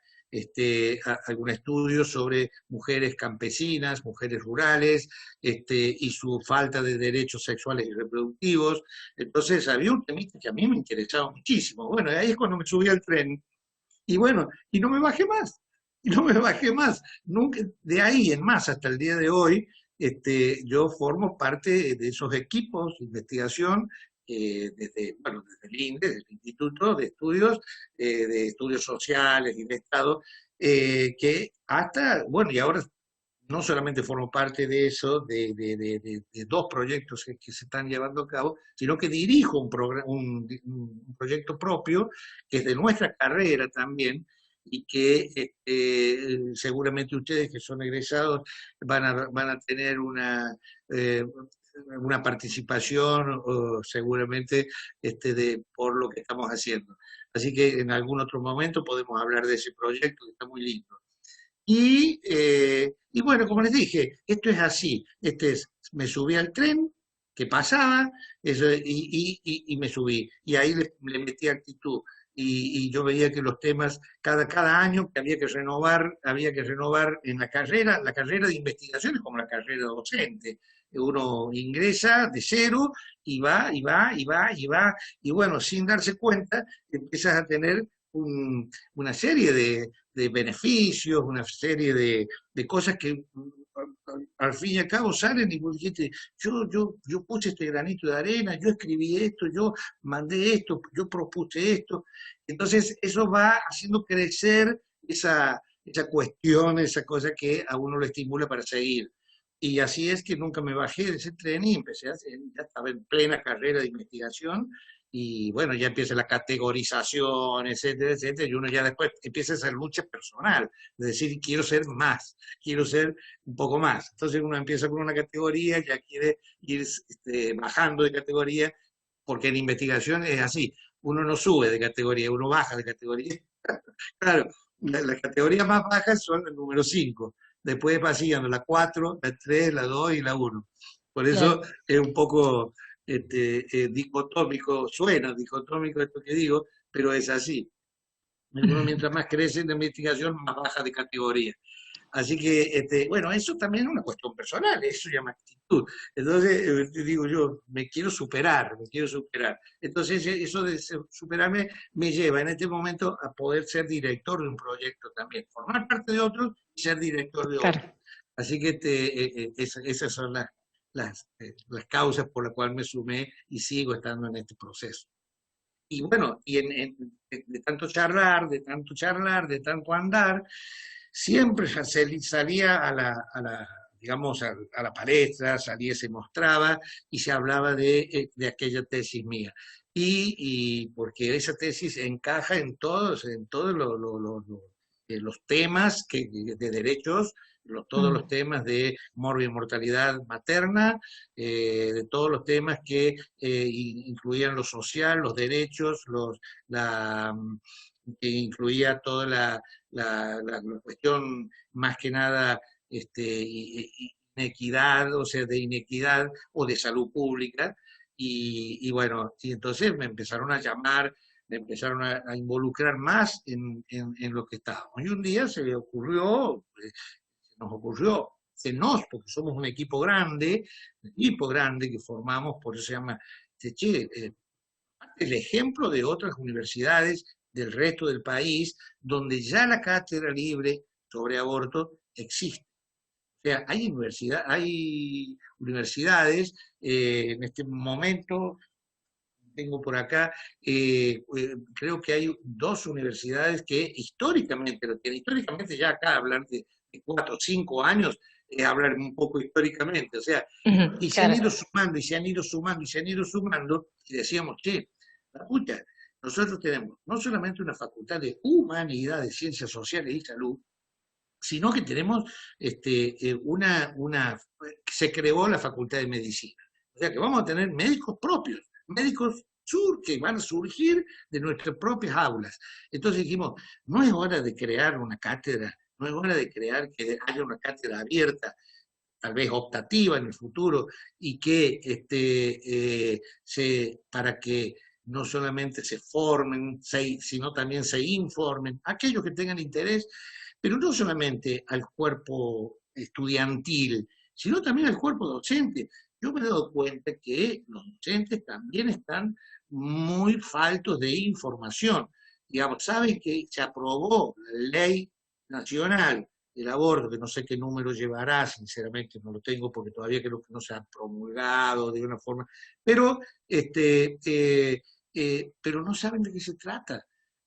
Speaker 3: algún estudio sobre mujeres campesinas, mujeres rurales, y su falta de derechos sexuales y reproductivos. Entonces había un temita que a mí me interesaba muchísimo. Bueno, ahí es cuando me subí al tren, y bueno, y no me bajé más, nunca, de ahí en más hasta el día de hoy. Yo formo parte de esos equipos de investigación, desde el INDE, desde el Instituto de Estudios Sociales y de Estado, que hasta, bueno, y ahora no solamente formo parte de eso, de dos proyectos que se están llevando a cabo, sino que dirijo un proyecto propio, que es de nuestra carrera también, y que seguramente ustedes que son egresados van a tener una participación, o seguramente por lo que estamos haciendo. Así que en algún otro momento podemos hablar de ese proyecto, que está muy lindo. Y bueno, como les dije, esto es así. Me subí al tren que pasaba, y me subí. Y ahí le metí actitud. Y yo veía que los temas, cada año que había que renovar en la carrera de investigación es como la carrera docente. Uno ingresa de cero y va, y bueno, sin darse cuenta, empiezas a tener una serie de beneficios, una serie de cosas que al fin y al cabo salen, y vos dijiste, yo puse este granito de arena, yo escribí esto, yo mandé esto, yo propuse esto. Entonces eso va haciendo crecer esa cuestión, esa cosa que a uno lo estimula para seguir. Y así es que nunca me bajé de ese tren y empecé ya estaba en plena carrera de investigación. Y bueno, ya empieza la categorización, etcétera, etcétera, y uno ya después empieza a hacer lucha personal, es decir, quiero ser más, quiero ser un poco más. Entonces uno empieza con una categoría, ya quiere ir bajando de categoría, porque en investigación es así, uno no sube de categoría, uno baja de categoría. Claro, las categorías más bajas son el número 5, después va siguiendo la 4, la 3, la 2 y la 1. Por eso es un poco dicotómico, suena dicotómico esto que digo, pero es así. Uno mientras más crece en la investigación, más baja de categoría. Así que, bueno, eso también es una cuestión personal, eso llama actitud. Entonces, digo yo, me quiero superar. Entonces, eso de superarme me lleva en este momento a poder ser director de un proyecto también, formar parte de otros y ser director de otros. Así que esas son las causas por las cuales me sumé y sigo estando en este proceso. Y bueno, y de tanto charlar, de tanto andar, siempre salía digamos, a la palestra, salía, se mostraba y se hablaba de aquella tesis mía. Y porque esa tesis encaja en todos los temas de derechos, todos los temas de mortalidad materna, de todos los temas que incluían lo social, los derechos, que incluía toda la cuestión más que nada inequidad, o sea, de inequidad o de salud pública, y bueno, y entonces me empezaron a llamar, me empezaron a involucrar más en lo que estábamos. Y un día se le ocurrió, se nos ocurrió, porque somos un equipo grande que formamos, por eso se llama, che, el ejemplo de otras universidades del resto del país, donde ya la cátedra libre sobre aborto existe. O sea, hay universidades, en este momento tengo por acá, creo que hay 2 universidades que históricamente lo tienen. Históricamente ya acá hablar de 4 o 5 años es hablar un poco históricamente, o sea, y se han ido sumando, y se han ido sumando, y se han ido sumando, y decíamos, che, la puta, nosotros tenemos no solamente una facultad de humanidades, ciencias sociales y salud, sino que tenemos se creó la facultad de medicina. O sea que vamos a tener médicos propios, médicos que van a surgir de nuestras propias aulas. Entonces dijimos, no es hora de crear una cátedra, no es hora de crear que haya una cátedra abierta, tal vez optativa en el futuro, y que para que no solamente se formen, sino también se informen, aquellos que tengan interés, pero no solamente al cuerpo estudiantil, sino también al cuerpo docente. Yo me he dado cuenta que los docentes también están muy faltos de información. Digamos, saben que se aprobó la ley nacional del aborto, que no sé qué número llevará, sinceramente no lo tengo porque todavía creo que no se ha promulgado de una forma, pero, pero no saben de qué se trata.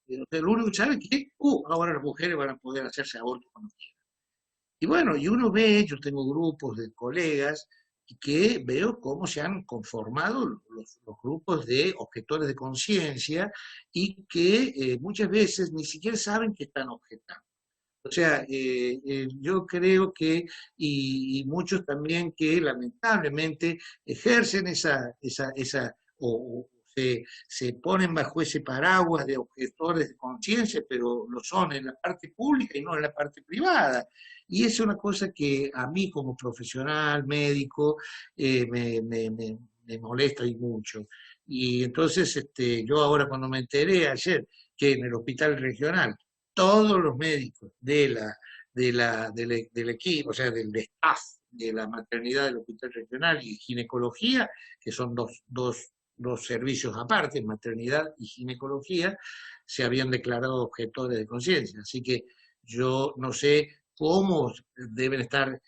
Speaker 3: O sea, lo único que saben es que ahora las mujeres van a poder hacerse aborto cuando quieran. Y bueno, y uno ve, yo tengo grupos de colegas y que veo cómo se han conformado los grupos de objetores de conciencia y que muchas veces ni siquiera saben que están objetando. O sea, yo creo que, y muchos también que lamentablemente ejercen o se ponen bajo ese paraguas de objetores de conciencia, pero lo son en la parte pública y no en la parte privada. Y es una cosa que a mí como profesional, médico, me molesta y mucho. Y entonces yo ahora cuando me enteré ayer que en el hospital regional todos los médicos del equipo, o sea, del staff de la maternidad del hospital regional y ginecología, que son dos servicios aparte, maternidad y ginecología, se habían declarado objetores de conciencia. Así que yo no sé cómo deben estar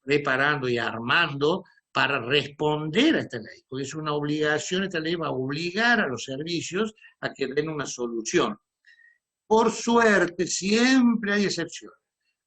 Speaker 3: preparando y armando para responder a esta ley, porque es una obligación, esta ley va a obligar a los servicios a que den una solución. Por suerte, siempre hay excepciones.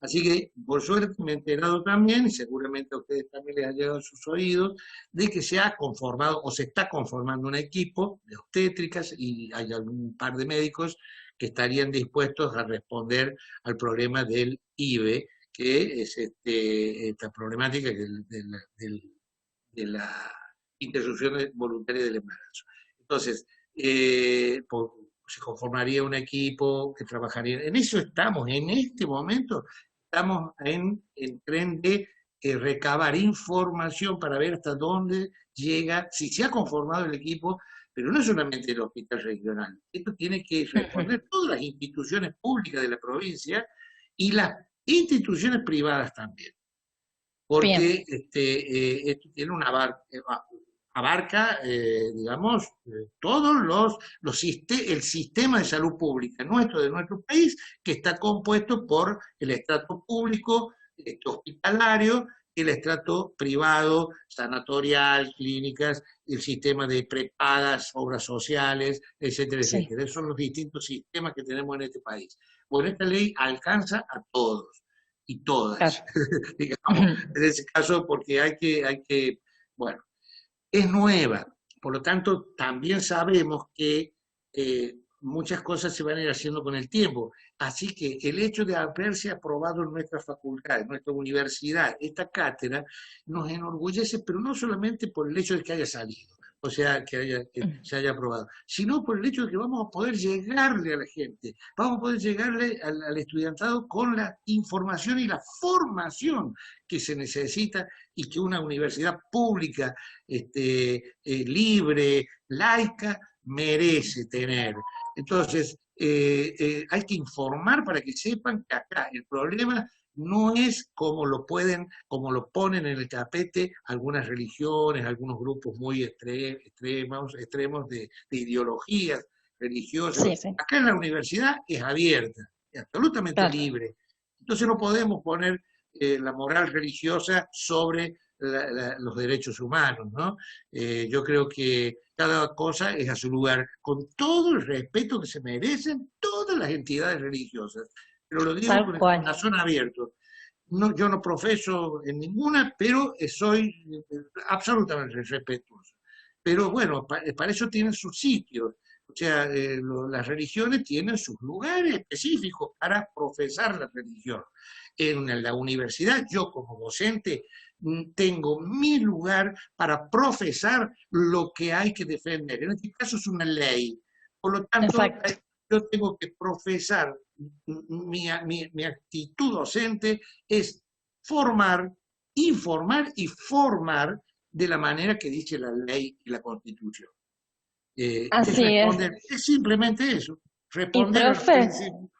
Speaker 3: Así que, por suerte, me he enterado también, y seguramente a ustedes también les ha llegado a sus oídos, de que se ha conformado o se está conformando un equipo de obstétricas y hay algún par de médicos que estarían dispuestos a responder al problema del IVE, que es esta problemática de la interrupción voluntaria del embarazo. Entonces, se conformaría un equipo que trabajaría. En eso estamos, en este momento estamos en el tren de recabar información para ver hasta dónde llega, si se ha conformado el equipo, pero no solamente el hospital regional. Esto tiene que responder todas las instituciones públicas de la provincia y las instituciones privadas también. Porque esto tiene abarca, digamos, todos el sistema de salud pública de nuestro país, que está compuesto por el estrato público, hospitalario, el estrato privado, sanatorial, clínicas, el sistema de prepagas, obras sociales, etcétera, etcétera. Esos son los distintos sistemas que tenemos en este país. Bueno, esta ley alcanza a todos y todas, digamos, en ese caso, porque hay que, bueno, es nueva, por lo tanto también sabemos que muchas cosas se van a ir haciendo con el tiempo, así que el hecho de haberse aprobado en nuestra facultad, en nuestra universidad, esta cátedra, nos enorgullece, pero no solamente por el hecho de que haya salido, o sea, que se haya aprobado, sino por el hecho de que vamos a poder llegarle a la gente, vamos a poder llegarle al estudiantado con la información y la formación que se necesita y que una universidad pública, libre, laica, merece tener. Entonces, hay que informar para que sepan que acá el problema no es como lo ponen en el tapete algunas religiones, algunos grupos muy extremos de ideologías religiosas.
Speaker 2: Sí, sí,
Speaker 3: Acá en la universidad es abierta, es absolutamente
Speaker 2: claro.
Speaker 3: libre. Entonces no podemos poner la moral religiosa sobre los derechos humanos, ¿no? Yo creo que cada cosa es a su lugar, con todo el respeto que se merecen todas las entidades religiosas. Pero lo digo
Speaker 2: Tal
Speaker 3: con el
Speaker 2: cual.
Speaker 3: corazón abierto. No, yo no profeso en ninguna, pero soy absolutamente respetuoso. Pero bueno, para eso tienen sus sitios. O sea, las religiones tienen sus lugares específicos para profesar la religión. En la universidad, yo como docente, tengo mi lugar para profesar lo que hay que defender. En este caso es una ley. Por lo tanto,
Speaker 2: Exacto.
Speaker 3: yo tengo que profesar mi actitud docente es formar, informar y formar de la manera que dice la ley y la Constitución. Es
Speaker 2: Así es.
Speaker 3: responder, es simplemente eso,
Speaker 2: Y
Speaker 3: responder a los
Speaker 2: profe,
Speaker 3: principios.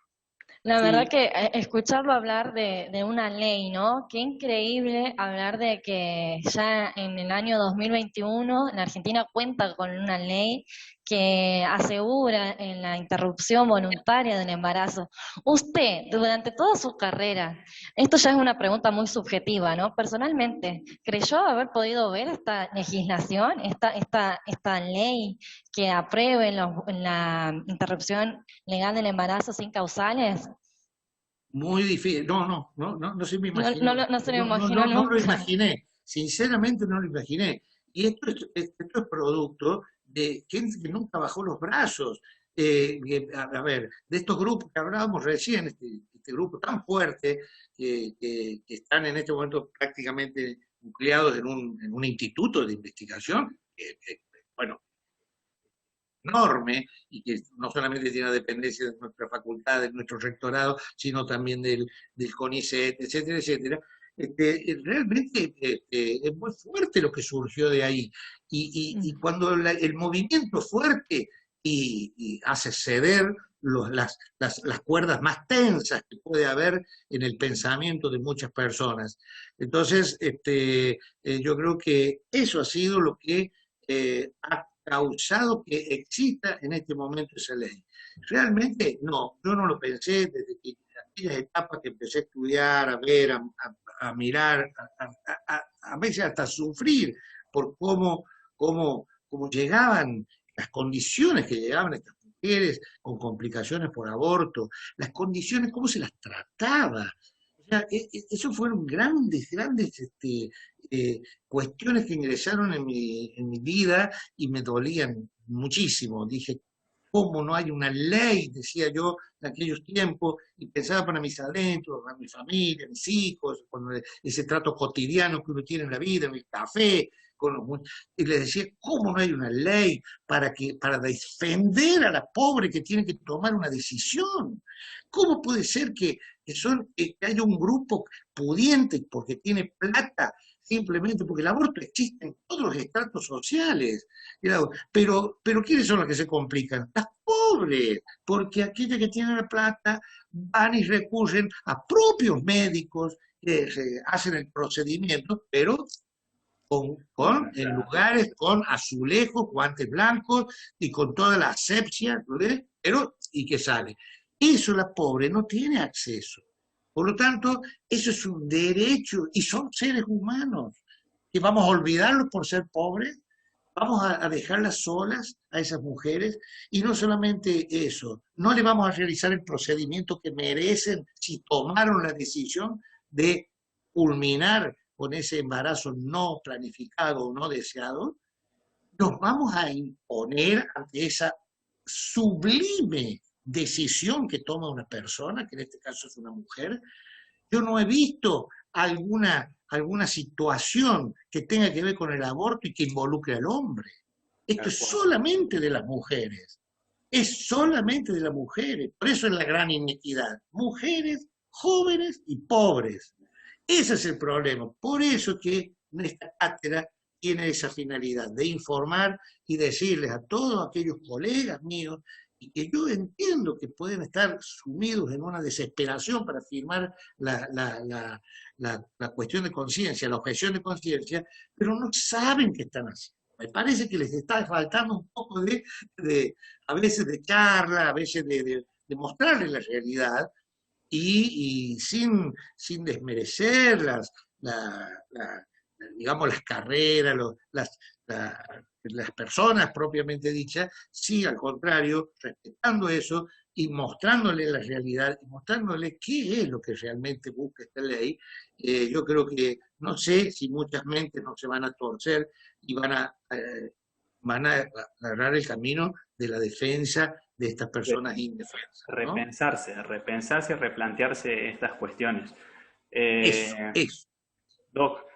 Speaker 2: la verdad
Speaker 3: Sí,
Speaker 2: que escucharlo hablar de una ley, ¿no? Qué increíble hablar de que ya en el año 2021 la Argentina cuenta con una ley que asegura en la interrupción voluntaria del embarazo. Usted, durante toda su carrera, esto ya es una pregunta muy subjetiva, ¿no? Personalmente, ¿creyó haber podido ver esta legislación, esta ley que apruebe la interrupción legal del embarazo sin causales?
Speaker 3: muy difícil. No se me
Speaker 2: No, no,
Speaker 3: imaginó.
Speaker 2: no se lo imagino
Speaker 3: No lo
Speaker 2: nunca.
Speaker 3: imaginé. Sinceramente no lo imaginé. Y esto es producto de gente que nunca bajó los brazos. A ver, de estos grupos que hablábamos recién, este grupo tan fuerte que están en este momento prácticamente nucleados en un instituto de investigación, bueno, enorme y que no solamente tiene la dependencia de nuestra facultad, de nuestro rectorado, sino también del CONICET, etcétera, etcétera. Realmente es muy fuerte lo que surgió de ahí. Y cuando el movimiento es fuerte y hace ceder las cuerdas más tensas que puede haber en el pensamiento de muchas personas. Entonces, yo creo que eso ha sido lo que ha causado que exista en este momento esa ley. Realmente no, yo no lo pensé desde que aquellas etapas que empecé a estudiar, a ver, a mirar, a veces hasta sufrir por cómo llegaban las condiciones que llegaban estas mujeres con complicaciones por aborto, las condiciones, cómo se las trataba. O sea, eso fueron grandes cuestiones que ingresaron en mi vida y me dolían muchísimo. Dije, ¿cómo no hay una ley? Decía yo en aquellos tiempos, y pensaba para mis adentros, para mi familia, mis hijos, con ese trato cotidiano que uno tiene en la vida, en el café, y les decía, ¿cómo no hay una ley para defender a la pobre que tiene que tomar una decisión? ¿Cómo puede ser que haya un grupo pudiente porque tiene plata, simplemente porque el aborto existe en todos los estratos sociales? Pero ¿quiénes son los que se complican? Las pobres, porque aquellas que tienen la plata van y recurren a propios médicos que hacen el procedimiento, pero en lugares con azulejos, guantes blancos y con toda la asepsia, pero ¿y qué sale? Eso la pobre no tiene acceso. Por lo tanto, eso es un derecho y son seres humanos. ¿Que vamos a olvidarlos por ser pobres? ¿Vamos a dejarlas solas a esas mujeres? Y no solamente eso, no le vamos a realizar el procedimiento que merecen si tomaron la decisión de culminar con ese embarazo no planificado o no deseado. Nos vamos a imponer ante esa sublime decisión que toma una persona, que en este caso es una mujer. Yo no he visto alguna situación que tenga que ver con el aborto y que involucre al hombre. Esto es solamente de las mujeres. Es solamente de las mujeres. Por eso es la gran inequidad. Mujeres, jóvenes y pobres. Ese es el problema. Por eso que esta cátedra tiene esa finalidad de informar y decirles a todos aquellos colegas míos, y que yo entiendo que pueden estar sumidos en una desesperación para firmar la cuestión de conciencia, la objeción de conciencia, pero no saben qué están haciendo. Me parece que les está faltando un poco a veces de charla, a veces de mostrarles la realidad, y sin desmerecer digamos, las carreras, las personas propiamente dichas, sí, al contrario, respetando eso y mostrándole la realidad, y mostrándole qué es lo que realmente busca esta ley. Yo creo que, no sé si muchas mentes no se van a torcer y van a agarrar el camino de la defensa de estas personas indefensas, ¿no?
Speaker 1: Repensarse y replantearse estas cuestiones.
Speaker 3: Eso.
Speaker 1: Doc,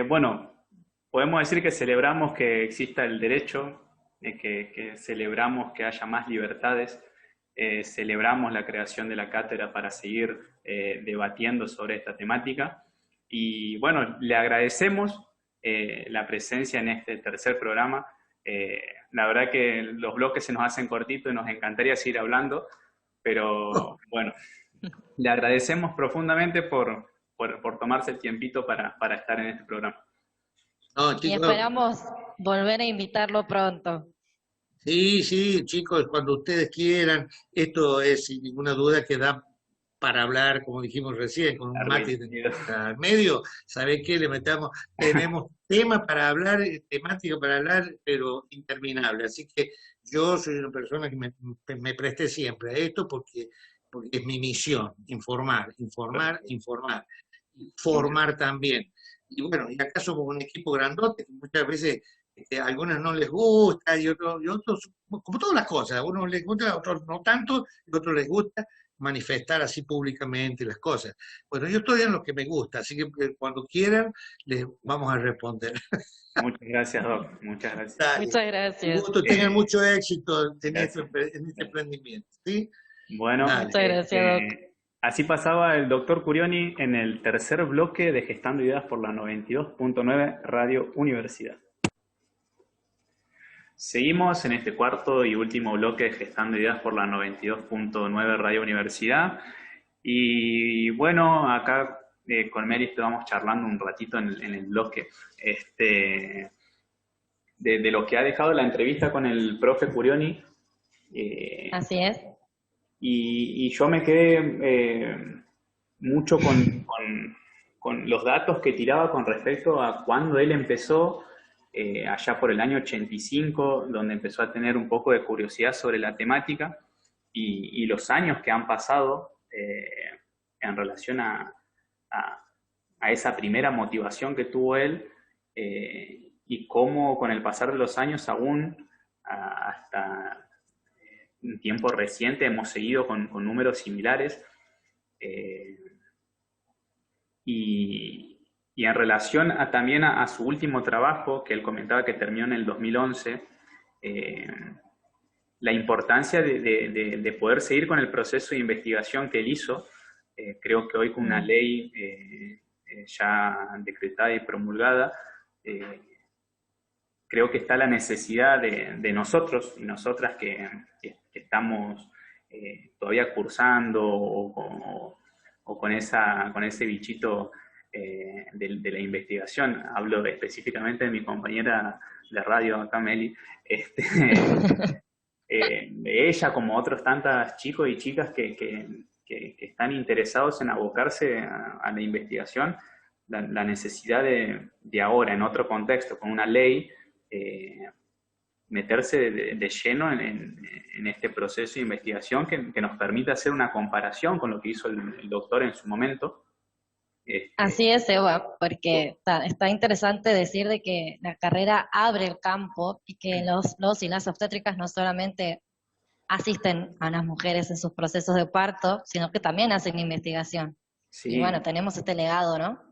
Speaker 1: bueno, podemos decir que celebramos que exista el derecho, que celebramos que haya más libertades, celebramos la creación de la cátedra para seguir debatiendo sobre esta temática, y bueno, le agradecemos la presencia en este tercer programa. La verdad que los bloques se nos hacen cortitos y nos encantaría seguir hablando, pero bueno, le agradecemos profundamente por tomarse el tiempito para estar en este programa.
Speaker 3: No,
Speaker 2: Y
Speaker 3: chicos,
Speaker 2: esperamos volver a invitarlo pronto.
Speaker 3: sí, chicos, cuando ustedes quieran, esto es sin ninguna duda que da para hablar, como dijimos recién, con un mate al medio. ¿Sabés qué? Tenemos tema para hablar, temática para hablar, pero interminable. Así que yo soy una persona que me presté siempre a esto porque es mi misión, informar, formar también. Y bueno, y acá somos un equipo grandote que muchas veces a algunos no les gusta y otros, como todas las cosas, a unos les gusta, a otros no tanto, y a otros les gusta manifestar así públicamente las cosas. Bueno, yo estoy en lo que me gusta, así que cuando quieran les vamos a responder.
Speaker 1: Muchas gracias, Doc. Muchas gracias.
Speaker 3: Dale.
Speaker 2: Muchas gracias.
Speaker 3: Un gusto, tengan mucho éxito en este emprendimiento. ¿Sí?
Speaker 1: Bueno,
Speaker 2: muchas gracias, Doc.
Speaker 1: Así pasaba el doctor Curioni en el tercer bloque de Gestando Ideas por la 92.9 Radio Universidad. Seguimos en este cuarto y último bloque de Gestando Ideas por la 92.9 Radio Universidad. Y bueno, acá con Mary estuvimos charlando un ratito en el bloque de lo que ha dejado la entrevista con el profe Curioni.
Speaker 2: Así es.
Speaker 1: Y yo me quedé mucho con los datos que tiraba con respecto a cuando él empezó, allá por el año 85, donde empezó a tener un poco de curiosidad sobre la temática, y los años que han pasado en relación a esa primera motivación que tuvo él, y cómo con el pasar de los años aún hasta un tiempo reciente hemos seguido con números similares, y en relación también a su último trabajo, que él comentaba que terminó en el 2011, la importancia de poder seguir con el proceso de investigación que él hizo. Creo que hoy con una ley ya decretada y promulgada, creo que está la necesidad de nosotros y nosotras que estamos todavía cursando o con ese bichito de la investigación. Hablo específicamente de mi compañera de radio acá, Meli, de ella como otros tantos chicos y chicas que están interesados en abocarse a la investigación, la necesidad de ahora, en otro contexto, con una ley, meterse de lleno en este proceso de investigación que nos permita hacer una comparación con lo que hizo el doctor en su momento.
Speaker 2: Así es, Eva, porque está interesante decir de que la carrera abre el campo y que los y las obstétricas no solamente asisten a las mujeres en sus procesos de parto, sino que también hacen investigación. Sí. Y bueno, tenemos este legado, ¿no?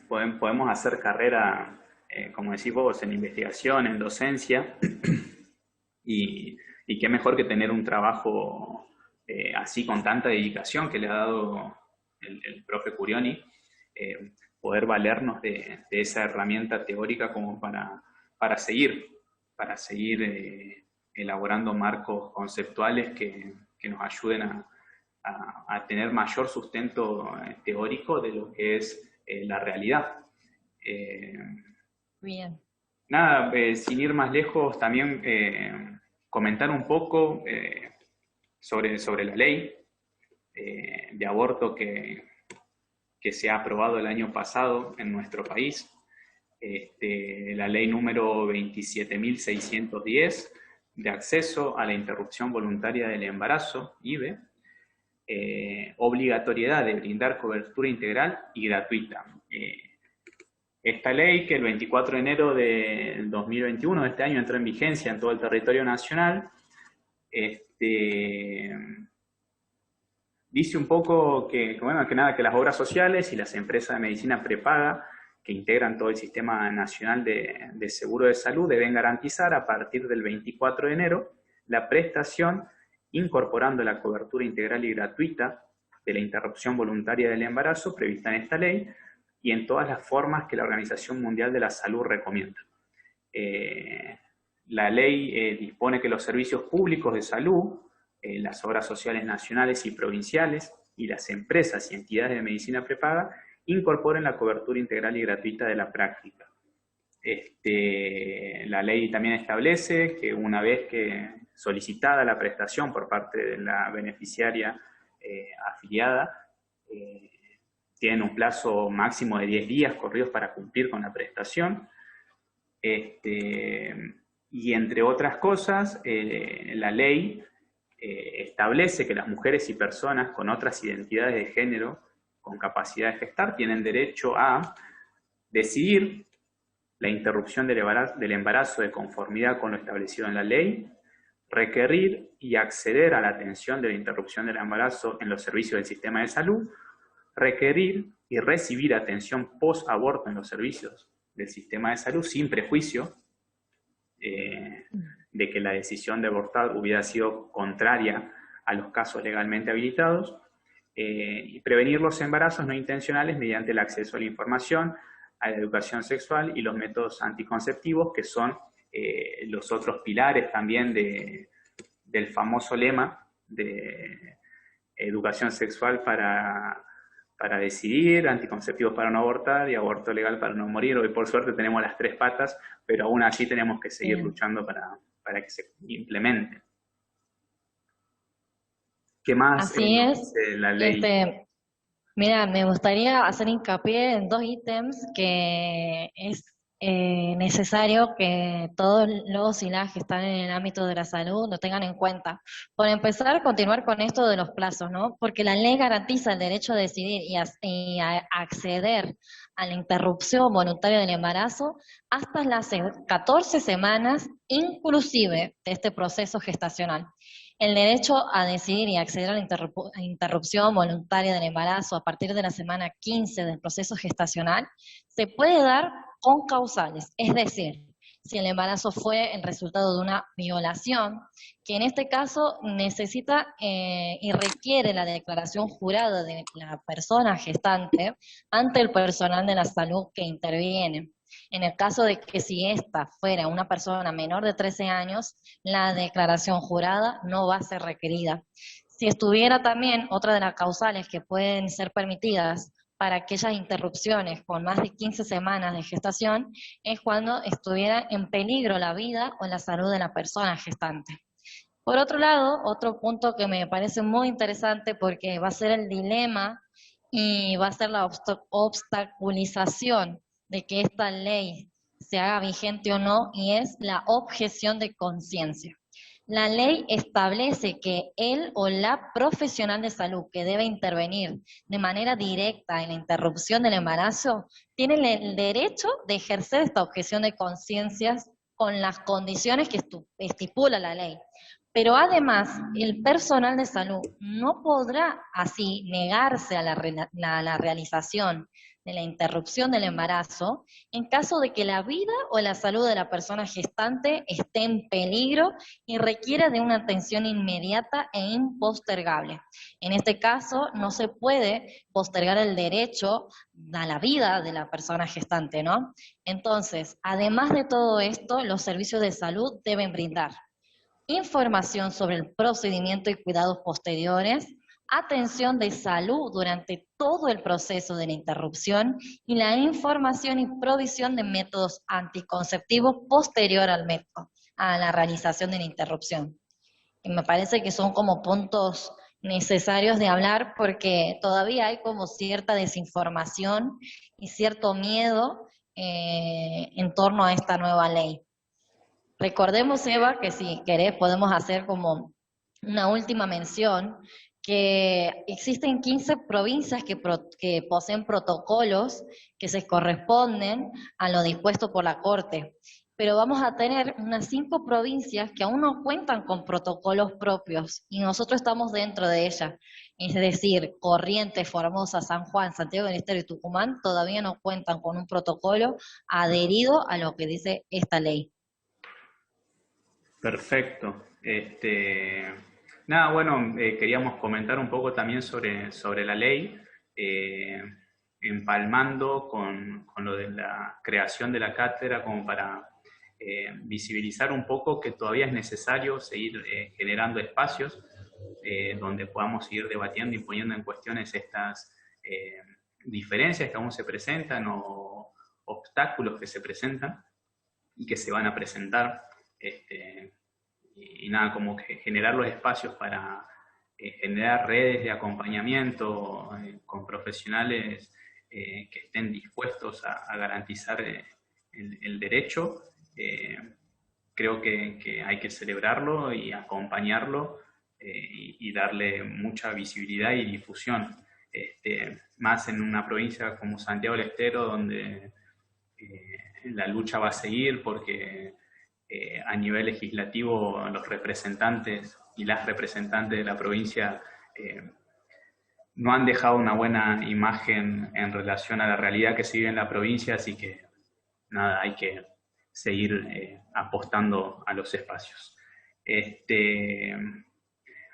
Speaker 1: Podemos hacer carrera como decís vos, en investigación, en docencia, y qué mejor que tener un trabajo así con tanta dedicación que le ha dado el profe Curioni, poder valernos de esa herramienta teórica como para seguir elaborando marcos conceptuales que nos ayuden a tener mayor sustento teórico de lo que es la realidad.
Speaker 2: Bien.
Speaker 1: Nada, sin ir más lejos, también comentar un poco sobre la ley de aborto que se ha aprobado el año pasado en nuestro país. La ley número 27.610 de acceso a la interrupción voluntaria del embarazo, IVE, obligatoriedad de brindar cobertura integral y gratuita. Esta ley, que el 24 de enero del 2021, de este año, entró en vigencia en todo el territorio nacional, dice un poco que las obras sociales y las empresas de medicina prepaga que integran todo el Sistema Nacional de Seguro de Salud deben garantizar a partir del 24 de enero la prestación incorporando la cobertura integral y gratuita de la interrupción voluntaria del embarazo prevista en esta ley y en todas las formas que la Organización Mundial de la Salud recomienda. La ley dispone que los servicios públicos de salud, las obras sociales nacionales y provinciales y las empresas y entidades de medicina prepaga incorporen la cobertura integral y gratuita de la práctica. La ley también establece que una vez que solicitada la prestación por parte de la beneficiaria afiliada, tienen un plazo máximo de 10 días corridos para cumplir con la prestación. Y entre otras cosas, la ley establece que las mujeres y personas con otras identidades de género con capacidad de gestar tienen derecho a decidir la interrupción del embarazo de conformidad con lo establecido en la ley, requerir y acceder a la atención de la interrupción del embarazo en los servicios del sistema de salud, requerir y recibir atención post-aborto en los servicios del sistema de salud sin prejuicio de que la decisión de abortar hubiera sido contraria a los casos legalmente habilitados, y prevenir los embarazos no intencionales mediante el acceso a la información, a la educación sexual y los métodos anticonceptivos, que son los otros pilares también del famoso lema de educación sexual para decidir, anticonceptivos para no abortar y aborto legal para no morir. Hoy por suerte tenemos las 3 patas, pero aún así tenemos que seguir luchando para que se implemente. ¿Qué más
Speaker 2: Así es.
Speaker 1: la ley?
Speaker 2: Mira, me gustaría hacer hincapié en 2 ítems que es necesario que todos los y las que están en el ámbito de la salud lo tengan en cuenta. Por empezar, continuar con esto de los plazos, ¿no? Porque la ley garantiza el derecho a decidir y a acceder a la interrupción voluntaria del embarazo hasta las 14 semanas, inclusive de este proceso gestacional. El derecho a decidir y acceder a la interrupción voluntaria del embarazo a partir de la semana 15 del proceso gestacional se puede dar con causales, es decir, si el embarazo fue el resultado de una violación, que en este caso necesita y requiere la declaración jurada de la persona gestante ante el personal de la salud que interviene. En el caso de que si esta fuera una persona menor de 13 años, la declaración jurada no va a ser requerida. Si estuviera también otra de las causales que pueden ser permitidas para aquellas interrupciones con más de 15 semanas de gestación, es cuando estuviera en peligro la vida o la salud de la persona gestante. Por otro lado, otro punto que me parece muy interesante porque va a ser el dilema y va a ser la obstaculización de que esta ley se haga vigente o no, y es la objeción de conciencia. La ley establece que él o la profesional de salud que debe intervenir de manera directa en la interrupción del embarazo tiene el derecho de ejercer esta objeción de conciencias con las condiciones que estipula la ley. Pero además, el personal de salud no podrá así negarse a la realización de la interrupción del embarazo en caso de que la vida o la salud de la persona gestante esté en peligro y requiera de una atención inmediata e impostergable. En este caso, no se puede postergar el derecho a la vida de la persona gestante, ¿no? Entonces, además de todo esto, los servicios de salud deben brindar información sobre el procedimiento y cuidados posteriores, atención de salud durante todo el proceso de la interrupción y la información y provisión de métodos anticonceptivos posterior al método, a la realización de la interrupción. Y me parece que son como puntos necesarios de hablar porque todavía hay como cierta desinformación y cierto miedo en torno a esta nueva ley. Recordemos, Eva, que si querés podemos hacer como una última mención, que existen 15 provincias que poseen protocolos que se corresponden a lo dispuesto por la Corte, pero vamos a tener unas 5 provincias que aún no cuentan con protocolos propios y nosotros estamos dentro de ellas. Es decir, Corrientes, Formosa, San Juan, Santiago del Estero y Tucumán todavía no cuentan con un protocolo adherido a lo que dice esta ley.
Speaker 1: Perfecto. Nada, bueno, queríamos comentar un poco también sobre la ley, empalmando con lo de la creación de la cátedra como para visibilizar un poco que todavía es necesario seguir generando espacios donde podamos seguir debatiendo y poniendo en cuestiones estas diferencias que aún se presentan o obstáculos que se presentan y que se van a presentar. Y nada, como que generar los espacios para generar redes de acompañamiento con profesionales que estén dispuestos a garantizar el derecho. Creo que hay que celebrarlo y acompañarlo y darle mucha visibilidad y difusión. Más en una provincia como Santiago del Estero, donde la lucha va a seguir porque a nivel legislativo los representantes y las representantes de la provincia no han dejado una buena imagen en relación a la realidad que se vive en la provincia, así que nada, hay que seguir apostando a los espacios.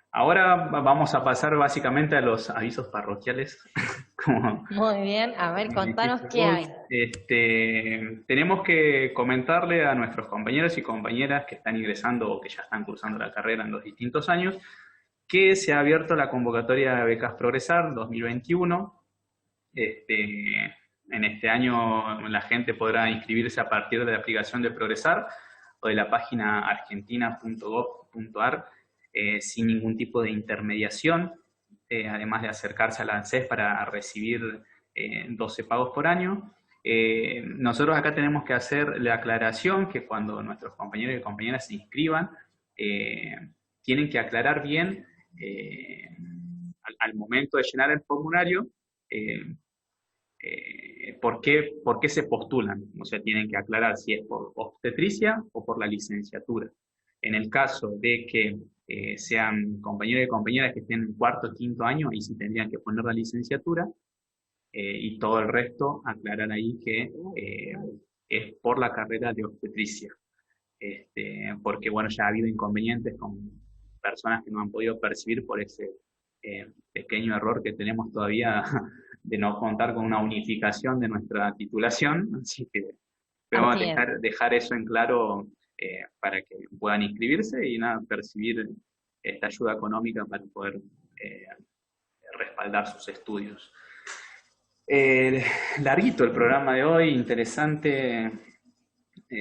Speaker 1: Ahora vamos a pasar básicamente a los avisos parroquiales.
Speaker 2: Muy bien, a ver, contanos qué hay.
Speaker 1: Tenemos que comentarle a nuestros compañeros y compañeras que están ingresando o que ya están cursando la carrera en los distintos años que se ha abierto la convocatoria de Becas Progresar 2021. En este año la gente podrá inscribirse a partir de la aplicación de Progresar o de la página argentina.gov.ar sin ningún tipo de intermediación. Además de acercarse a la ANSES para recibir 12 pagos por año. Nosotros acá tenemos que hacer la aclaración que cuando nuestros compañeros y compañeras se inscriban, tienen que aclarar bien al momento de llenar el formulario por qué se postulan. O sea, tienen que aclarar si es por obstetricia o por la licenciatura. En el caso de que sean compañeros y compañeras que estén en cuarto o quinto año, ahí sí tendrían que poner la licenciatura, y todo el resto aclarar ahí que es por la carrera de obstetricia. Porque bueno, ya ha habido inconvenientes con personas que no han podido percibir por ese pequeño error que tenemos todavía de no contar con una unificación de nuestra titulación, así que pero dejar eso en claro para que puedan inscribirse y nada, percibir esta ayuda económica para poder respaldar sus estudios. Larguito el programa de hoy, interesante.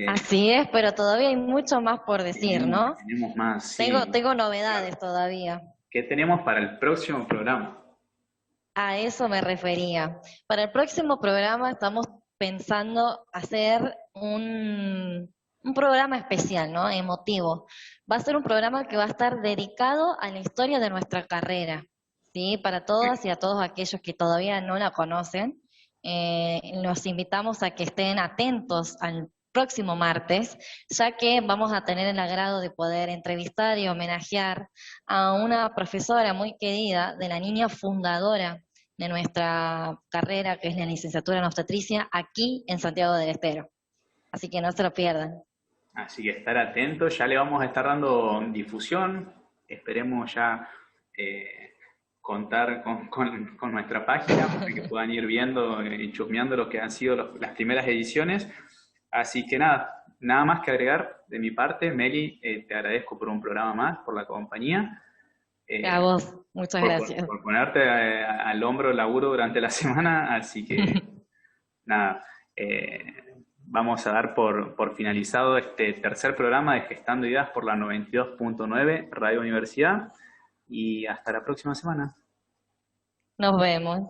Speaker 2: Así es, pero todavía hay mucho más por decir, ¿no?
Speaker 1: Tenemos más, sí.
Speaker 2: Tengo novedades todavía.
Speaker 1: ¿Qué tenemos para el próximo programa?
Speaker 2: A eso me refería. Para el próximo programa estamos pensando hacer un programa especial, ¿no? Emotivo. Va a ser un programa que va a estar dedicado a la historia de nuestra carrera, ¿sí? Para todas y a todos aquellos que todavía no la conocen, los invitamos a que estén atentos al próximo martes, ya que vamos a tener el agrado de poder entrevistar y homenajear a una profesora muy querida de la niña fundadora de nuestra carrera, que es la licenciatura en obstetricia, aquí en Santiago del Estero. Así que no se lo pierdan.
Speaker 1: Así que estar atentos, ya le vamos a estar dando difusión, esperemos ya contar con nuestra página para que puedan ir viendo y chusmeando lo que han sido las primeras ediciones. Así que nada más que agregar de mi parte. Meli, te agradezco por un programa más, por la compañía.
Speaker 2: A vos, muchas gracias.
Speaker 1: Por ponerte al hombro el laburo durante la semana, así que nada, vamos a dar por finalizado este tercer programa de Gestando Ideas por la 92.9 Radio Universidad, y hasta la próxima semana.
Speaker 2: Nos vemos.